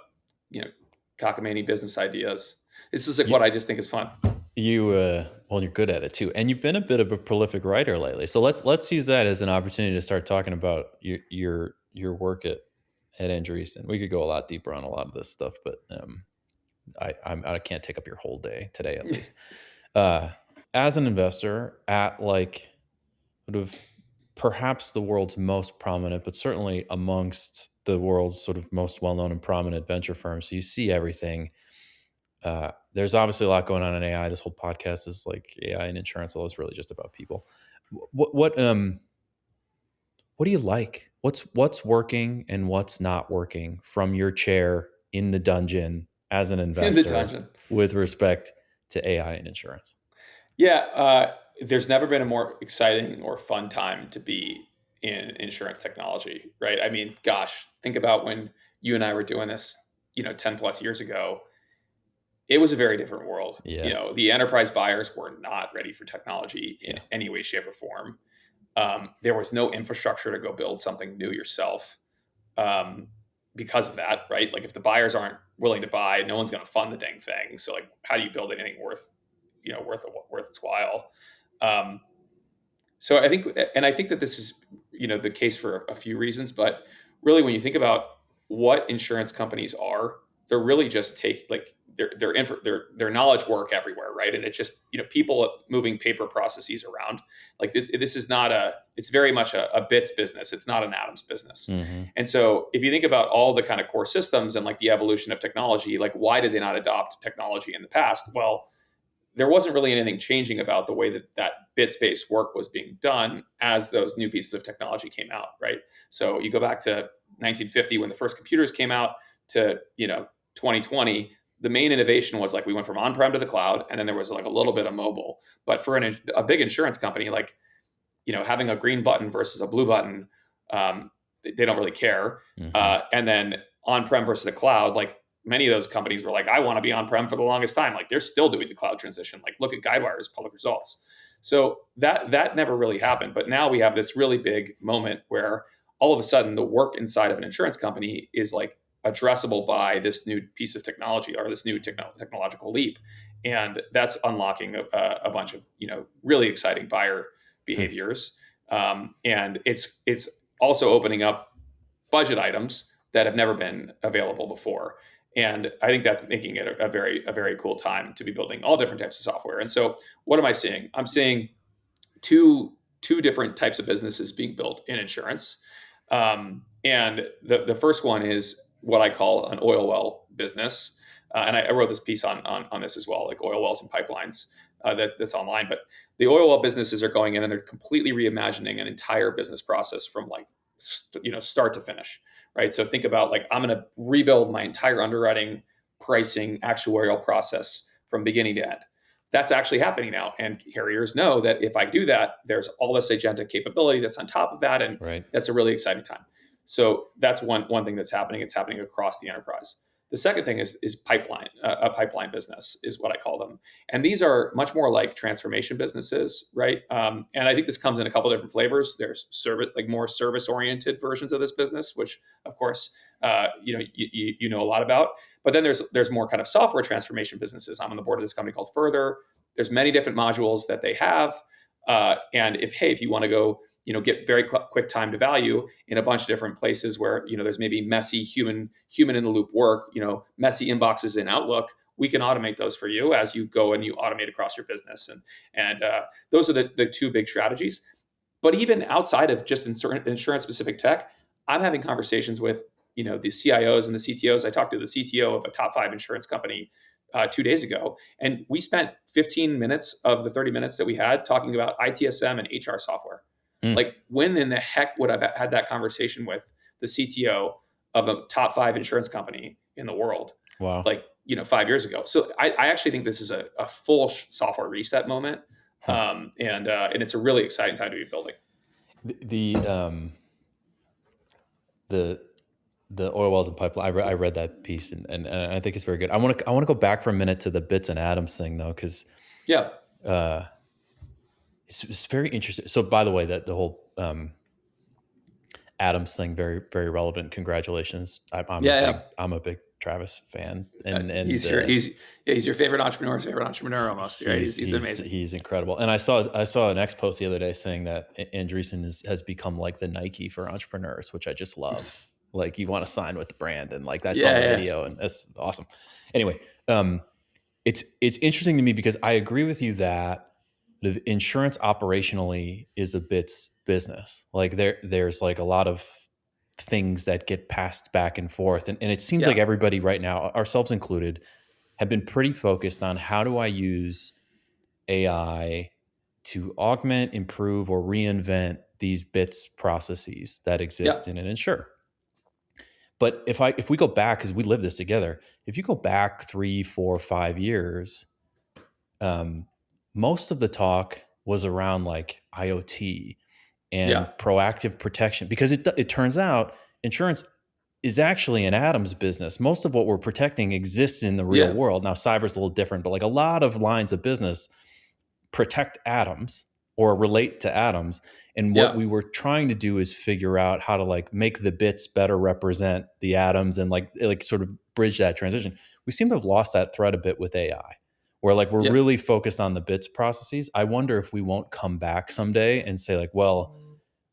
Speaker 2: cockamamie business ideas. This is like what I just think is fun.
Speaker 1: Well, you're good at it too, and you've been a bit of a prolific writer lately. So let's use that as an opportunity to start talking about your work at Andreessen. We could go a lot deeper on a lot of this stuff, but I can't take up your whole day today, at least. As an investor at like sort of perhaps the world's most prominent, but certainly amongst the world's sort of most well-known and prominent venture firms, so you see everything. There's obviously a lot going on in AI. This whole podcast is like AI and insurance, although it's really just about people. What do you like? What's working and what's not working from your chair in the dungeon as an investor with respect to AI and insurance?
Speaker 2: Yeah, there's never been a more exciting or fun time to be in insurance technology, right? I mean, gosh, think about when you and I were doing this, 10 plus years ago. It was a very different world.
Speaker 1: Yeah.
Speaker 2: The enterprise buyers were not ready for technology in any way, shape, or form. There was no infrastructure to go build something new yourself because of that, right? Like if the buyers aren't willing to buy, no one's going to fund the dang thing. So like, how do you build anything worth its while? So I think that this is, the case for a few reasons, but really when you think about what insurance companies are, they're really just their knowledge work everywhere, right? And it's just people moving paper processes around. Like this is not it's very much a bits business. It's not an atoms business.
Speaker 1: Mm-hmm.
Speaker 2: And so if you think about all the kind of core systems and like the evolution of technology, like why did they not adopt technology in the past? Well, there wasn't really anything changing about the way that bits-based work was being done as those new pieces of technology came out, right? So you go back to 1950 when the first computers came out to 2020. The main innovation was like we went from on-prem to the cloud, and then there was like a little bit of mobile. But for a big insurance company, like having a green button versus a blue button, they don't really care.
Speaker 1: Mm-hmm.
Speaker 2: And then on-prem versus the cloud, like many of those companies were like, I want to be on-prem for the longest time. Like they're still doing the cloud transition. Like look at Guidewire's public results. So that never really happened. But now we have this really big moment where all of a sudden the work inside of an insurance company is like addressable by this new piece of technology or this new technological leap. And that's unlocking a bunch of really exciting buyer behaviors. And it's also opening up budget items that have never been available before. And I think that's making it a very cool time to be building all different types of software. And so what am I seeing? I'm seeing two different types of businesses being built in insurance. And the first one is what I call an oil well business. And I wrote this piece on this as well, like oil wells and pipelines that's online. But the oil well businesses are going in and they're completely reimagining an entire business process from like, start to finish, right? So think about like, I'm going to rebuild my entire underwriting, pricing, actuarial process from beginning to end. That's actually happening now. And carriers know that if I do that, there's all this agentic capability that's on top of that. And
Speaker 1: Right.
Speaker 2: that's a really exciting time. So that's one thing that's happening. It's happening across the enterprise. The second thing is pipeline, a pipeline business is what I call them. And these are much more like transformation businesses, right? And I think this comes in a couple of different flavors. There's like more service-oriented versions of this business, which of course, you know a lot about. But then there's more kind of software transformation businesses. I'm on the board of this company called Further. There's many different modules that they have. And if you want to go, get very quick time to value in a bunch of different places where, there's maybe messy human in the loop work, messy inboxes in Outlook, we can automate those for you as you go and you automate across your business. And those are the two big strategies. But even outside of just insurance specific tech, I'm having conversations with, the CIOs and the CTOs. I talked to the CTO of a top 5 insurance company 2 days ago, and we spent 15 minutes of the 30 minutes that we had talking about ITSM and HR software. Like, when in the heck would I have had that conversation with the CTO of a top 5 insurance company in the world?
Speaker 1: Wow.
Speaker 2: 5 years ago. So I actually think this is a full software reset moment. And it's a really exciting time to be building.
Speaker 1: The oil wells and pipeline. I read that piece and I think it's very good. I want to go back for a minute to the bits and atoms thing though, because it's very interesting. So by the way, that the whole atoms thing, very very relevant. Congratulations. I'm a big Travis fan, and
Speaker 2: he's your favorite entrepreneur's favorite entrepreneur almost. Right? He's amazing.
Speaker 1: He's incredible. And I saw an X post the other day saying that Andreessen has become like the Nike for entrepreneurs, which I just love. Like, you want to sign with the brand, and like I saw the video, and that's awesome. Anyway, it's interesting to me because I agree with you that the insurance operationally is a bits business. Like there's like a lot of things that get passed back and forth. And it seems like everybody right now, ourselves included, have been pretty focused on how do I use AI to augment, improve, or reinvent these bits processes that exist in an insurer. But if we go back, because we live this together, if you go back 3, 4, 5 years, most of the talk was around like IoT and proactive protection, because it turns out insurance is actually an atoms business. Most of what we're protecting exists in the real world. Now, cyber's a little different, but like a lot of lines of business protect atoms or relate to atoms. And what we were trying to do is figure out how to like make the bits better represent the atoms and like sort of bridge that transition. We seem to have lost that thread a bit with AI, where like we're really focused on the bits processes. I wonder if we won't come back someday and say like, well,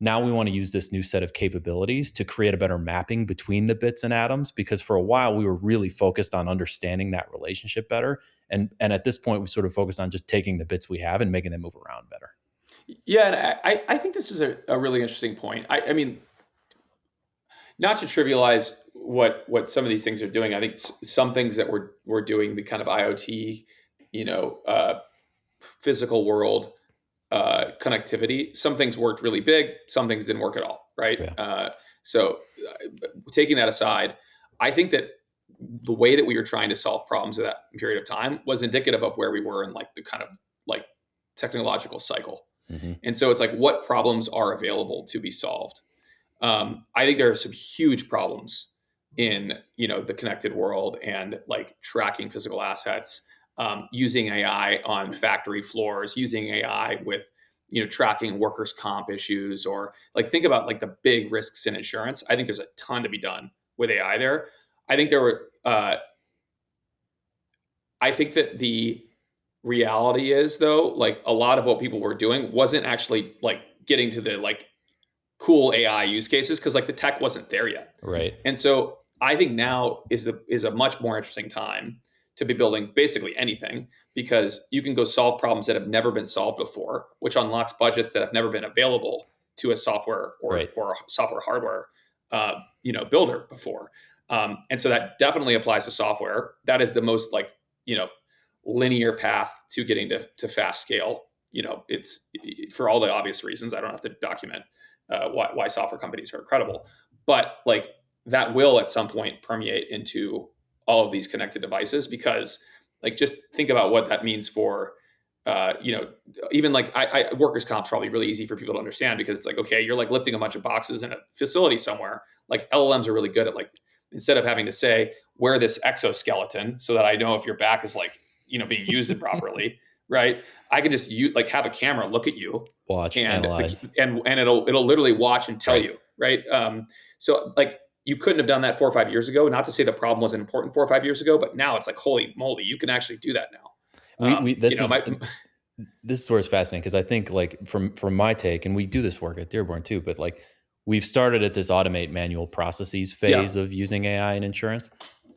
Speaker 1: now we want to use this new set of capabilities to create a better mapping between the bits and atoms, because for a while we were really focused on understanding that relationship better. And at this point, we sort of focused on just taking the bits we have and making them move around better.
Speaker 2: Yeah, and I think this is a really interesting point. I mean, not to trivialize what some of these things are doing. I think some things that we're doing, the kind of IoT, physical world connectivity, some things worked really big, some things didn't work at all, right? So taking that aside, I think that the way that we were trying to solve problems at that period of time was indicative of where we were in like the kind of like technological cycle. Mm-hmm. And so it's like, what problems are available to be solved? I think there are some huge problems in, the connected world and like tracking physical assets, using AI on factory floors, using AI with, tracking workers' comp issues, or like think about like the big risks in insurance. I think there's a ton to be done with AI there. I think there were. I think that the reality is though, like a lot of what people were doing wasn't actually like getting to the like cool AI use cases because like the tech wasn't there yet.
Speaker 1: Right.
Speaker 2: And so I think now is a much more interesting time to be building basically anything because you can go solve problems that have never been solved before, which unlocks budgets that have never been available to a software
Speaker 1: Right.
Speaker 2: or software hardware builder before. And so that definitely applies to software. That is the most like linear path to getting to fast scale. It's for all the obvious reasons. I don't have to document why software companies are incredible, but like that will at some point permeate into all of these connected devices because like just think about what that means for even like I workers' comp is probably really easy for people to understand because it's like, okay, you're like lifting a bunch of boxes in a facility somewhere. Like LLMs are really good at like, instead of having to say, wear this exoskeleton so that I know if your back is like, being used improperly, right? I can just like have a camera look at you,
Speaker 1: Watch,
Speaker 2: and
Speaker 1: analyze.
Speaker 2: and it'll literally watch and tell
Speaker 1: Right.
Speaker 2: you, right? So like you couldn't have done that 4 or 5 years ago. Not to say the problem wasn't important 4 or 5 years ago, but now it's like holy moly, you can actually do that now.
Speaker 1: We this is
Speaker 2: My
Speaker 1: this is where it's fascinating because I think like from my take, and we do this work at Dearborn too, but like we've started at this automate manual processes phase
Speaker 2: yeah
Speaker 1: of using AI in insurance.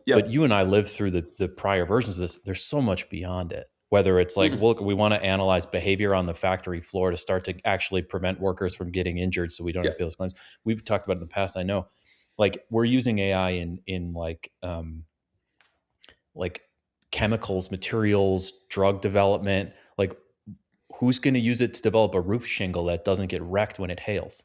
Speaker 1: But
Speaker 2: yep
Speaker 1: you and I lived through the prior versions of this. There's so much beyond it. Whether it's like,
Speaker 2: Mhm.
Speaker 1: look, we want to analyze behavior on the factory floor to start to actually prevent workers from getting injured so we don't have
Speaker 2: yeah
Speaker 1: to pay those claims. We've talked about it in the past. I know. Like we're using AI in like chemicals, materials, drug development. Like who's going to use it to develop a roof shingle that doesn't get wrecked when it hails?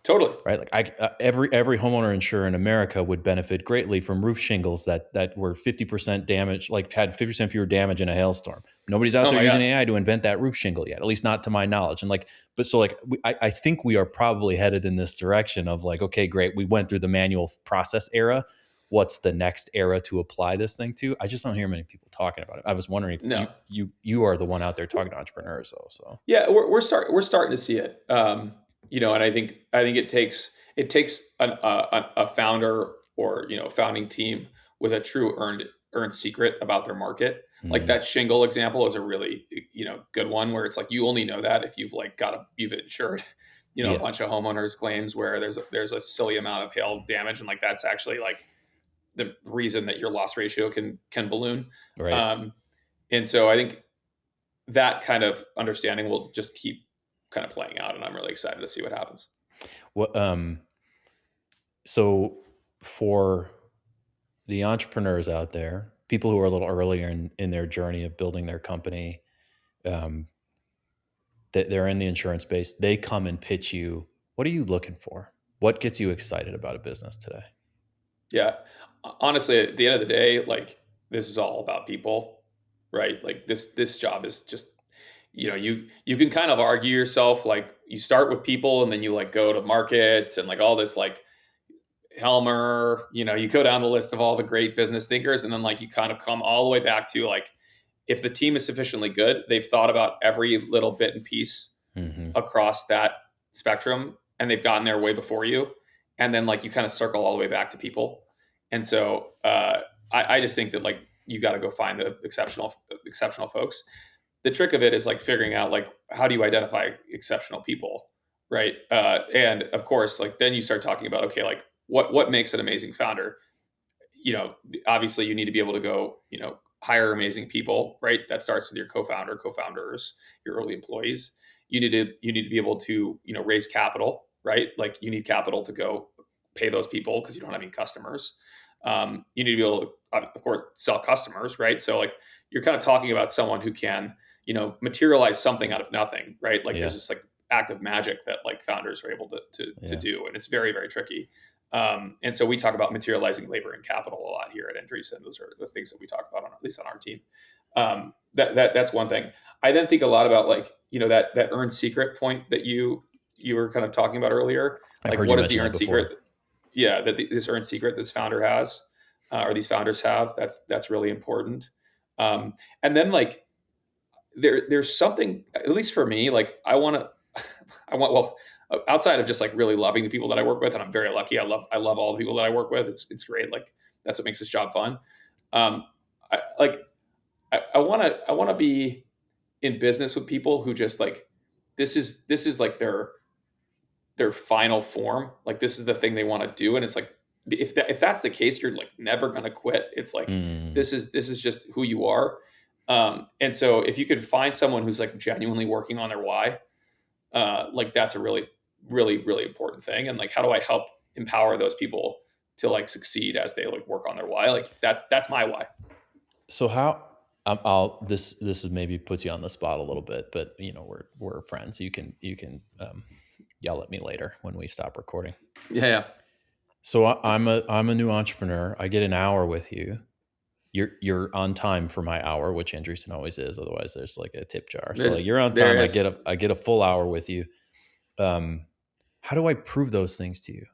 Speaker 2: totally
Speaker 1: Right, like every homeowner insurer in America would benefit greatly from roof shingles that were 50% damage, like had 50% fewer damage in a hailstorm. Nobody's out
Speaker 2: oh
Speaker 1: there
Speaker 2: my
Speaker 1: using
Speaker 2: god
Speaker 1: AI to invent that roof shingle yet, at least not to my knowledge. And like, but so like, I think we are probably headed in this direction of like, okay, great, we went through the manual process era. What's the next era to apply this thing to? I just don't hear many people talking about it. I was wondering if
Speaker 2: no
Speaker 1: you are the one out there talking to entrepreneurs though. So
Speaker 2: Yeah, we're starting to see it. And I think it takes a founder or founding team with a true earned secret about their market. Like
Speaker 1: mm,
Speaker 2: that shingle example is a really good one where it's like you only know that if you've insured a
Speaker 1: yeah,
Speaker 2: bunch of homeowners claims where there's a silly amount of hail damage and like that's actually like the reason that your loss ratio can balloon.
Speaker 1: right.
Speaker 2: Um, and so I think that kind of understanding will just keep kind of playing out, and I'm really excited to see what happens.
Speaker 1: What so for the entrepreneurs out there, people who are a little earlier in their journey of building their company, um, that they're in the insurance space, they come and pitch you. What are you looking for? What gets you excited about a business today?
Speaker 2: Yeah, honestly, at the end of the day, like this is all about people, right? Like this job is just you can kind of argue yourself like you start with people and then you like go to markets and like all this like Helmer, you go down the list of all the great business thinkers and then like you kind of come all the way back to like if the team is sufficiently good, they've thought about every little bit and piece
Speaker 1: Hmm.
Speaker 2: across that spectrum and they've gotten there way before you. And then like you kind of circle all the way back to people. And so I just think that like you got to go find the exceptional folks. The trick of it is like figuring out like how do you identify exceptional people, right? And of course, like then you start talking about okay, like what makes an amazing founder? Obviously you need to be able to go, hire amazing people, right? That starts with your co-founder, co-founders, your early employees. You need to be able to, raise capital, right? Like you need capital to go pay those people because you don't have any customers. You need to be able to, of course, sell customers, right? So like you're kind of talking about someone who can, materialize something out of nothing, right? Like there's
Speaker 1: Yeah,
Speaker 2: this like act of magic that like founders are able to
Speaker 1: yeah.
Speaker 2: do, and it's very very tricky. And so we talk about materializing labor and capital a lot here at Andreessen. Those are the things that we talk about, at least on our team. That's one thing. I then think a lot about like that earned secret point that you were kind of talking about earlier.
Speaker 1: I've
Speaker 2: Like,
Speaker 1: heard you
Speaker 2: what is the
Speaker 1: mention that
Speaker 2: earned
Speaker 1: before.
Speaker 2: secret? Yeah, this earned secret this founder has, or these founders have. That's really important. And then like there's something, at least for me, like I want well outside of just like really loving the people that I work with, and I'm very lucky. I love all the people that I work with. It's great. Like That's what makes this job fun. Um, I want to be in business with people who just like, this is like their final form. Like this is the thing they want to do. And it's like, if that's the case, you're like never going to quit. It's like,
Speaker 1: Mm.
Speaker 2: this is just who you are. And so if you could find someone who's like genuinely working on their why, like that's a really, really, really important thing. And like, how do I help empower those people to like succeed as they like work on their why? Like that's my why.
Speaker 1: So how this is maybe puts you on the spot a little bit, but we're friends. You can yell at me later when we stop recording.
Speaker 2: Yeah.
Speaker 1: So I'm a new entrepreneur. I get an hour with you. You're on time for my hour, which Andreessen always is. Otherwise, there's like a tip jar. So like, you're on time. I get a full hour with you. How do I prove those things to you?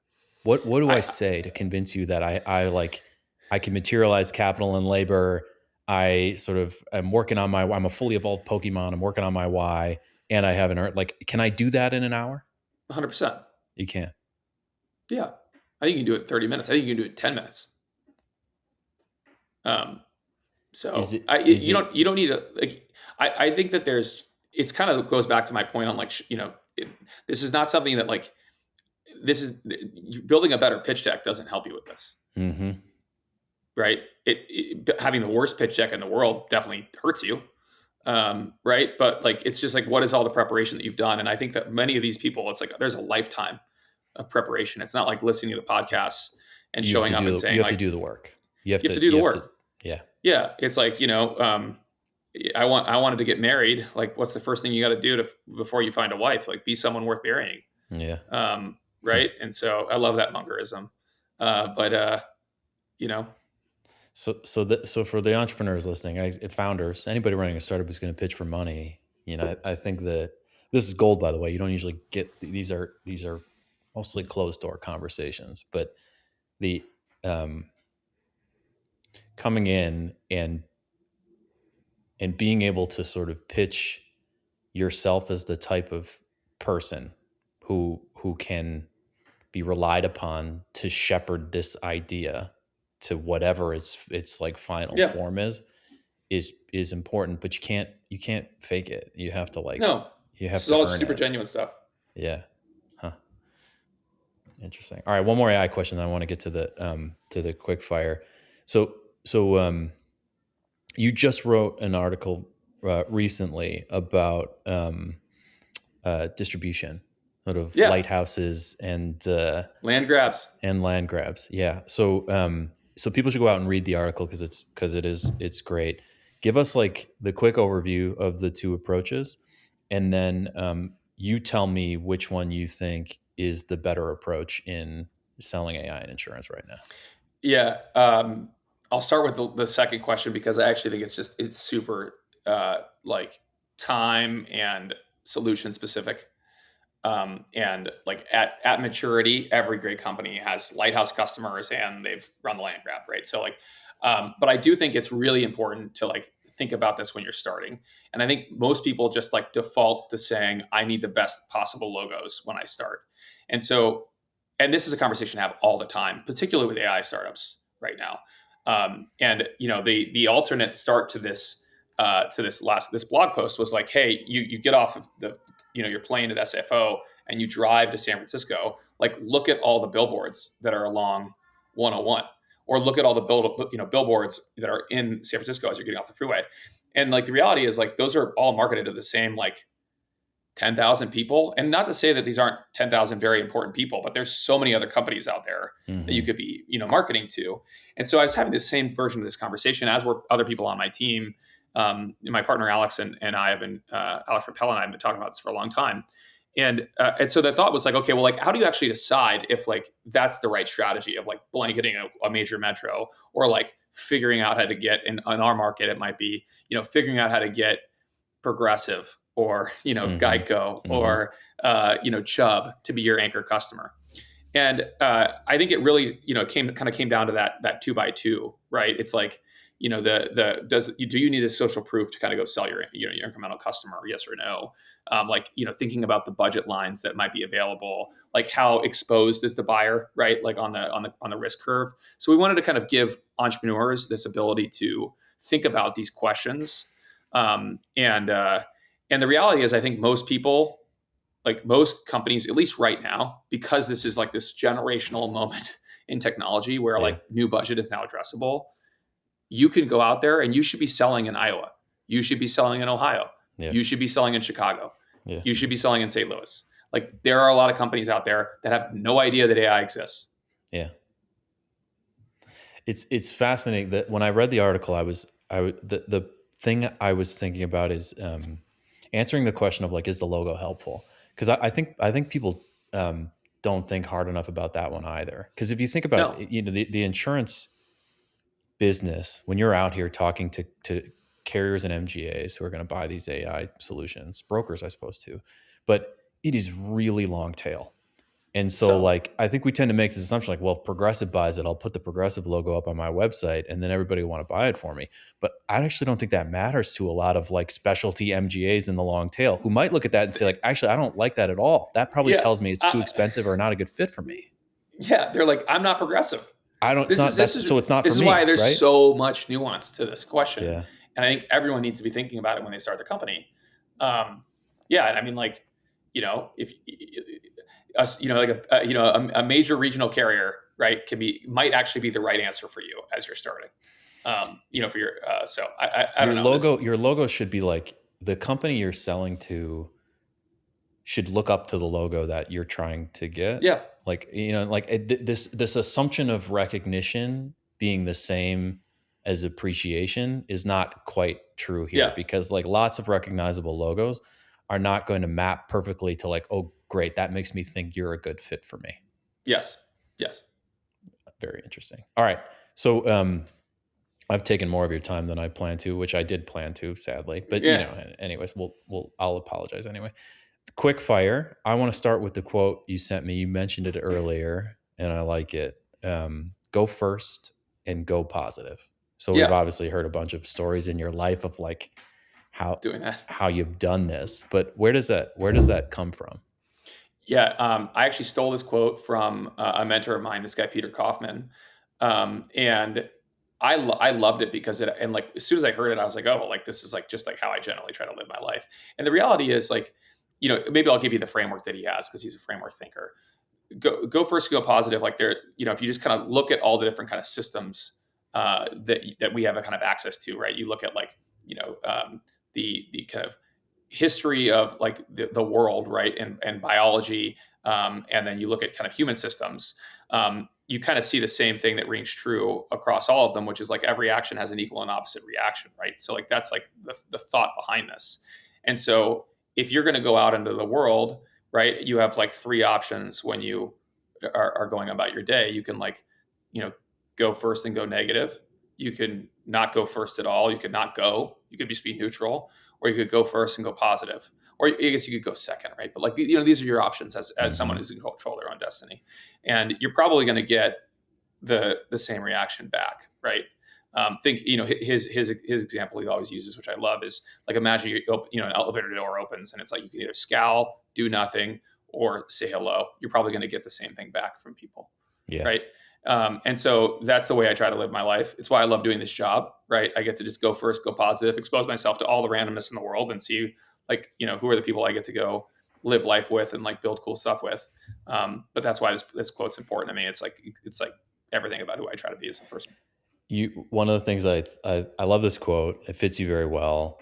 Speaker 1: What do I say to convince you that I can materialize capital and labor? I sort of am working on I'm a fully evolved Pokemon. I'm working on my why, and I haven't earned. Like, can I do that in an hour?
Speaker 2: 100%.
Speaker 1: You can.
Speaker 2: Yeah, I think you can do it in 30 minutes. I think you can do it in 10 minutes. So you don't need to like. I think that it's kind of goes back to my point on like this is not something that like building a better pitch deck doesn't help you with this.
Speaker 1: Mm-hmm.
Speaker 2: Right? Having the worst pitch deck in the world definitely hurts you. Right? But like, it's just like, what is all the preparation that you've done? And I think that many of these people, it's like, there's a lifetime of preparation. It's not like listening to the podcasts and showing up and saying,
Speaker 1: you have to do the work.
Speaker 2: You have to do the work.
Speaker 1: Yeah.
Speaker 2: Yeah. It's like, I wanted to get married. Like, what's the first thing you got to do before you find a wife? Like, be someone worth marrying.
Speaker 1: Yeah.
Speaker 2: Right. And so I love that Mungerism.
Speaker 1: So for the entrepreneurs listening, founders, anybody running a startup who's going to pitch for money, I think that this is gold, by the way. You don't usually get these are mostly closed door conversations, but the coming in and being able to sort of pitch yourself as the type of person who can be relied upon to shepherd this idea to whatever its like final form is important, but you can't fake it. You have to like,
Speaker 2: no,
Speaker 1: you have
Speaker 2: this
Speaker 1: to
Speaker 2: is all
Speaker 1: earn
Speaker 2: super
Speaker 1: it.
Speaker 2: Genuine stuff.
Speaker 1: Yeah. Huh. Interesting. All right. One more AI question. Then I want to get to the quick fire. So you just wrote an article recently about distribution, sort of lighthouses and
Speaker 2: land grabs.
Speaker 1: Yeah. So people should go out and read the article because it's great. Give us like the quick overview of the two approaches, and then you tell me which one you think is the better approach in selling AI and insurance right now.
Speaker 2: Yeah. I'll start with the second question because I actually think it's super like time and solution specific. And like at maturity, every great company has Lighthouse customers and they've run the land grab, right? So like, but I do think it's really important to like think about this when you're starting. And I think most people just like default to saying, I need the best possible logos when I start. And so, and this is a conversation I have all the time, particularly with AI startups right now. And the alternate start to this blog post was like, hey, you get off of your plane at SFO and you drive to San Francisco, like look at all the billboards that are along 101, or look at all the billboards that are in San Francisco as you're getting off the freeway. And like the reality is like those are all marketed to the same like 10,000 people. And not to say that these aren't 10,000 very important people, but there's so many other companies out there that you could be, marketing to. And so I was having the same version of this conversation, as were other people on my team. My partner, Alex, and I have been, Alex Rappel and I have been talking about this for a long time. And so the thought was like, okay, well, like, how do you actually decide if like that's the right strategy of like blanketing a major metro, or like figuring out how to get in our market, it might be, figuring out how to get Progressive or, Geico or, Chubb to be your anchor customer. And I think it really, came down to that 2x2, right? It's like, do you need a social proof to kind of go sell your your incremental customer, yes or no? Like, thinking about the budget lines that might be available, like how exposed is the buyer, right? Like on the risk curve. So we wanted to kind of give entrepreneurs this ability to think about these questions. And the reality is, I think most people, like most companies, at least right now, because this is like this generational moment in technology where like new budget is now addressable, you can go out there and you should be selling in Iowa. You should be selling in Ohio.
Speaker 1: Yeah.
Speaker 2: You should be selling in Chicago.
Speaker 1: Yeah.
Speaker 2: You should be selling in St. Louis. Like, there are a lot of companies out there that have no idea that AI exists.
Speaker 1: Yeah. It's fascinating that when I read the article, the thing I was thinking about is answering the question of like, is the logo helpful? Because I think people don't think hard enough about that one either. Because if you think about the insurance business, when you're out here talking to carriers and MGAs who are going to buy these AI solutions, brokers, I suppose too, but it is really long tail. And so like, I think we tend to make this assumption like, well, if Progressive buys it, I'll put the Progressive logo up on my website and then everybody will want to buy it for me. But I actually don't think that matters to a lot of like specialty MGAs in the long tail who might look at that and say like, actually, I don't like that at all. That probably tells me it's too expensive or not a good fit for me.
Speaker 2: Yeah. They're like, I'm not Progressive.
Speaker 1: I don't, so it's not for me.
Speaker 2: This is why there's so much nuance to this question.
Speaker 1: Yeah.
Speaker 2: And I think everyone needs to be thinking about it when they start the company. And I mean, like, if like a major regional carrier, right, might actually be the right answer for you as you're starting. For your I don't know.
Speaker 1: Your logo should be like the company you're selling to should look up to the logo that you're trying to get.
Speaker 2: Yeah.
Speaker 1: Like, this assumption of recognition being the same as appreciation is not quite true here because like lots of recognizable logos are not going to map perfectly to like, oh, great, that makes me think you're a good fit for me.
Speaker 2: Yes.
Speaker 1: Very interesting. All right. So I've taken more of your time than I planned to, which I did plan to, sadly. But anyways, I'll apologize anyway. Quick fire. I want to start with the quote you sent me. You mentioned it earlier, and I like it. Go first and go positive. So we've obviously heard a bunch of stories in your life of like how you've done this, but where does that come from?
Speaker 2: Yeah, I actually stole this quote from a mentor of mine, this guy Peter Kaufman, and I loved it because like as soon as I heard it, I was like, oh, well, like this is like just like how I generally try to live my life. And the reality is like, maybe I'll give you the framework that he has because he's a framework thinker. Go first, go positive. Like there, if you just kind of look at all the different kind of systems that we have a kind of access to, right? You look at like the kind of history of like the world, right, and biology, and then you look at kind of human systems. You kind of see the same thing that rings true across all of them, which is like every action has an equal and opposite reaction, right? So like that's like the thought behind this. And so if you're going to go out into the world, right, you have like three options when you are going about your day. You can like, go first and go negative. You can not go first at all. You could not go. You could just be neutral, or you could go first and go positive, or I guess you could go second, right? But like, these are your options as someone who's in control their own destiny, and you're probably going to get the same reaction back, right? Think, his example he always uses, which I love, is like, imagine an elevator door opens and it's like you can either scowl, do nothing, or say hello. You're probably going to get the same thing back from people, right? And so that's the way I try to live my life. It's why I love doing this job, right? I get to just go first, go positive, expose myself to all the randomness in the world and see like, who are the people I get to go live life with and like build cool stuff with. But that's why this quote's important to me. It's like everything about who I try to be as a person.
Speaker 1: One of the things I love this quote. It fits you very well.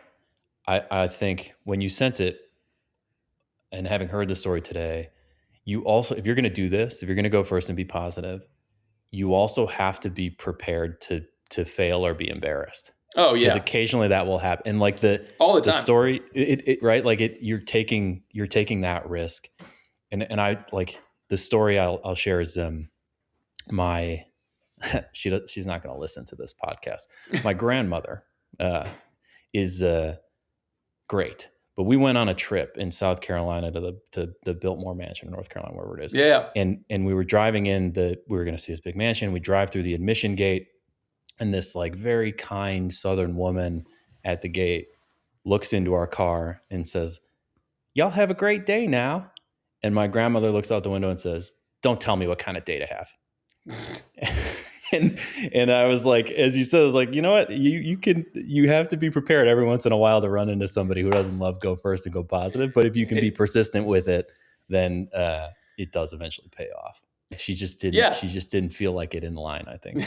Speaker 1: I think when you sent it, and having heard the story today, you also, if you're going to do this, if you're going to go first and be positive, you also have to be prepared to fail or be embarrassed.
Speaker 2: Oh yeah.
Speaker 1: Because occasionally that will happen. And like
Speaker 2: all the time.
Speaker 1: Story, right? Like you're taking that risk. And I like the story I'll share is my she's not going to listen to this podcast. My grandmother is great, but we went on a trip in South Carolina to the Biltmore Mansion in North Carolina, wherever it is.
Speaker 2: Yeah.
Speaker 1: And we were driving we were going to see this big mansion. We drive through the admission gate. And this like very kind Southern woman at the gate looks into our car and says, "Y'all have a great day now." And my grandmother looks out the window and says, "Don't tell me what kind of day to have." and I was like, as you said, I was like, you know what? You have to be prepared every once in a while to run into somebody who doesn't love go first and go positive. But if you can be persistent with it, then it does eventually pay off. She just didn't feel like it in line, I think.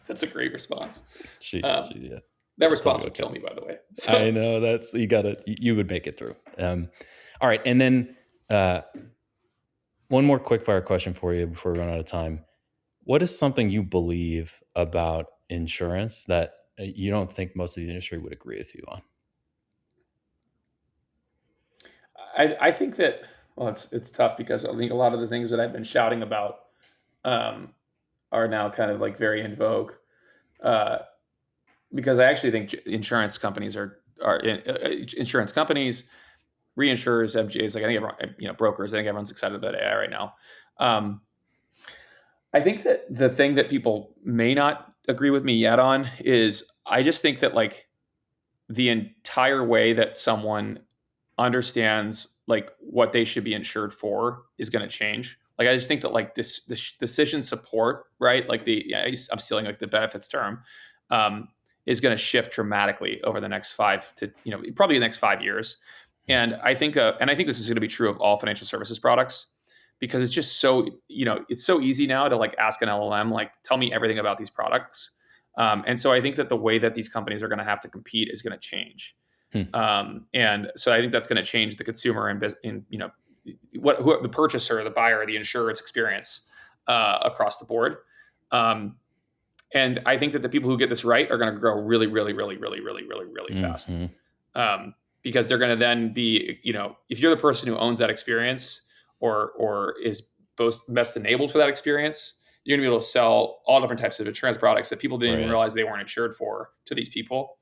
Speaker 2: That's a great response.
Speaker 1: Yeah.
Speaker 2: That response would kill me, by the way. So.
Speaker 1: I know you would make it through. All right. And then one more quick fire question for you before we run out of time. What is something you believe about insurance that you don't think most of the industry would agree with you on?
Speaker 2: I think that, well, it's tough because I think a lot of the things that I've been shouting about are now kind of like very in vogue. Because I actually think insurance companies insurance companies, reinsurers, MGAs, like I think everyone, brokers, I think everyone's excited about AI right now. I think that the thing that people may not agree with me yet on is I just think that like the entire way that someone understands like what they should be insured for is going to change. Like I just think that like this decision support, right? Like I'm stealing like the benefits term, is going to shift dramatically over the next probably the next 5 years. And I think this is going to be true of all financial services products, because it's just so, it's so easy now to like ask an LLM, like, tell me everything about these products. And so I think that the way that these companies are going to have to compete is going to change. And so I think that's going to change the consumer and who the purchaser, the buyer, the insurer's experience across the board. And I think that the people who get this right are going to grow really, really, really, really, really, really, really fast. Because they're going to then be, if you're the person who owns that experience or is best enabled for that experience, you're going to be able to sell all different types of insurance products that people didn't even realize they weren't insured for to these people.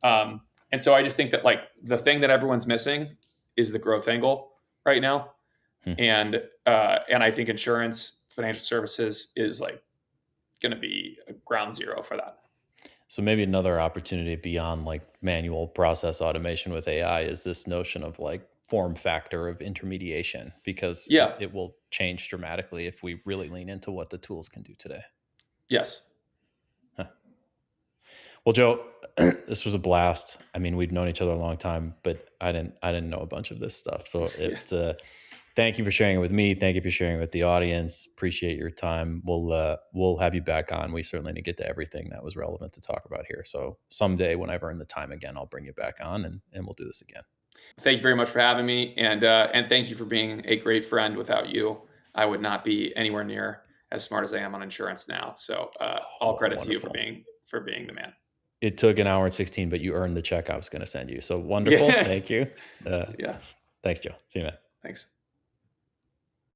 Speaker 2: And so I just think that like the thing that everyone's missing is the growth angle right now. And I think insurance, financial services is like going to be a ground zero for that.
Speaker 1: So maybe another opportunity beyond like manual process automation with AI is this notion of like form factor of intermediation, because it will change dramatically if we really lean into what the tools can do today.
Speaker 2: Yes.
Speaker 1: Well, Joe, this was a blast. I mean, we've known each other a long time, but I didn't know a bunch of this stuff. So thank you for sharing it with me. Thank you for sharing it with the audience. Appreciate your time. We'll have you back on. We certainly didn't get to everything that was relevant to talk about here. So someday, whenever in the time again, I'll bring you back on and we'll do this again.
Speaker 2: Thank you very much for having me. And thank you for being a great friend. Without you, I would not be anywhere near as smart as I am on insurance now. So all credit to you for being the man.
Speaker 1: It took an hour and 16, but you earned the check I was going to send you. So wonderful. Thank you. Thanks, Joe. See you, man.
Speaker 2: Thanks.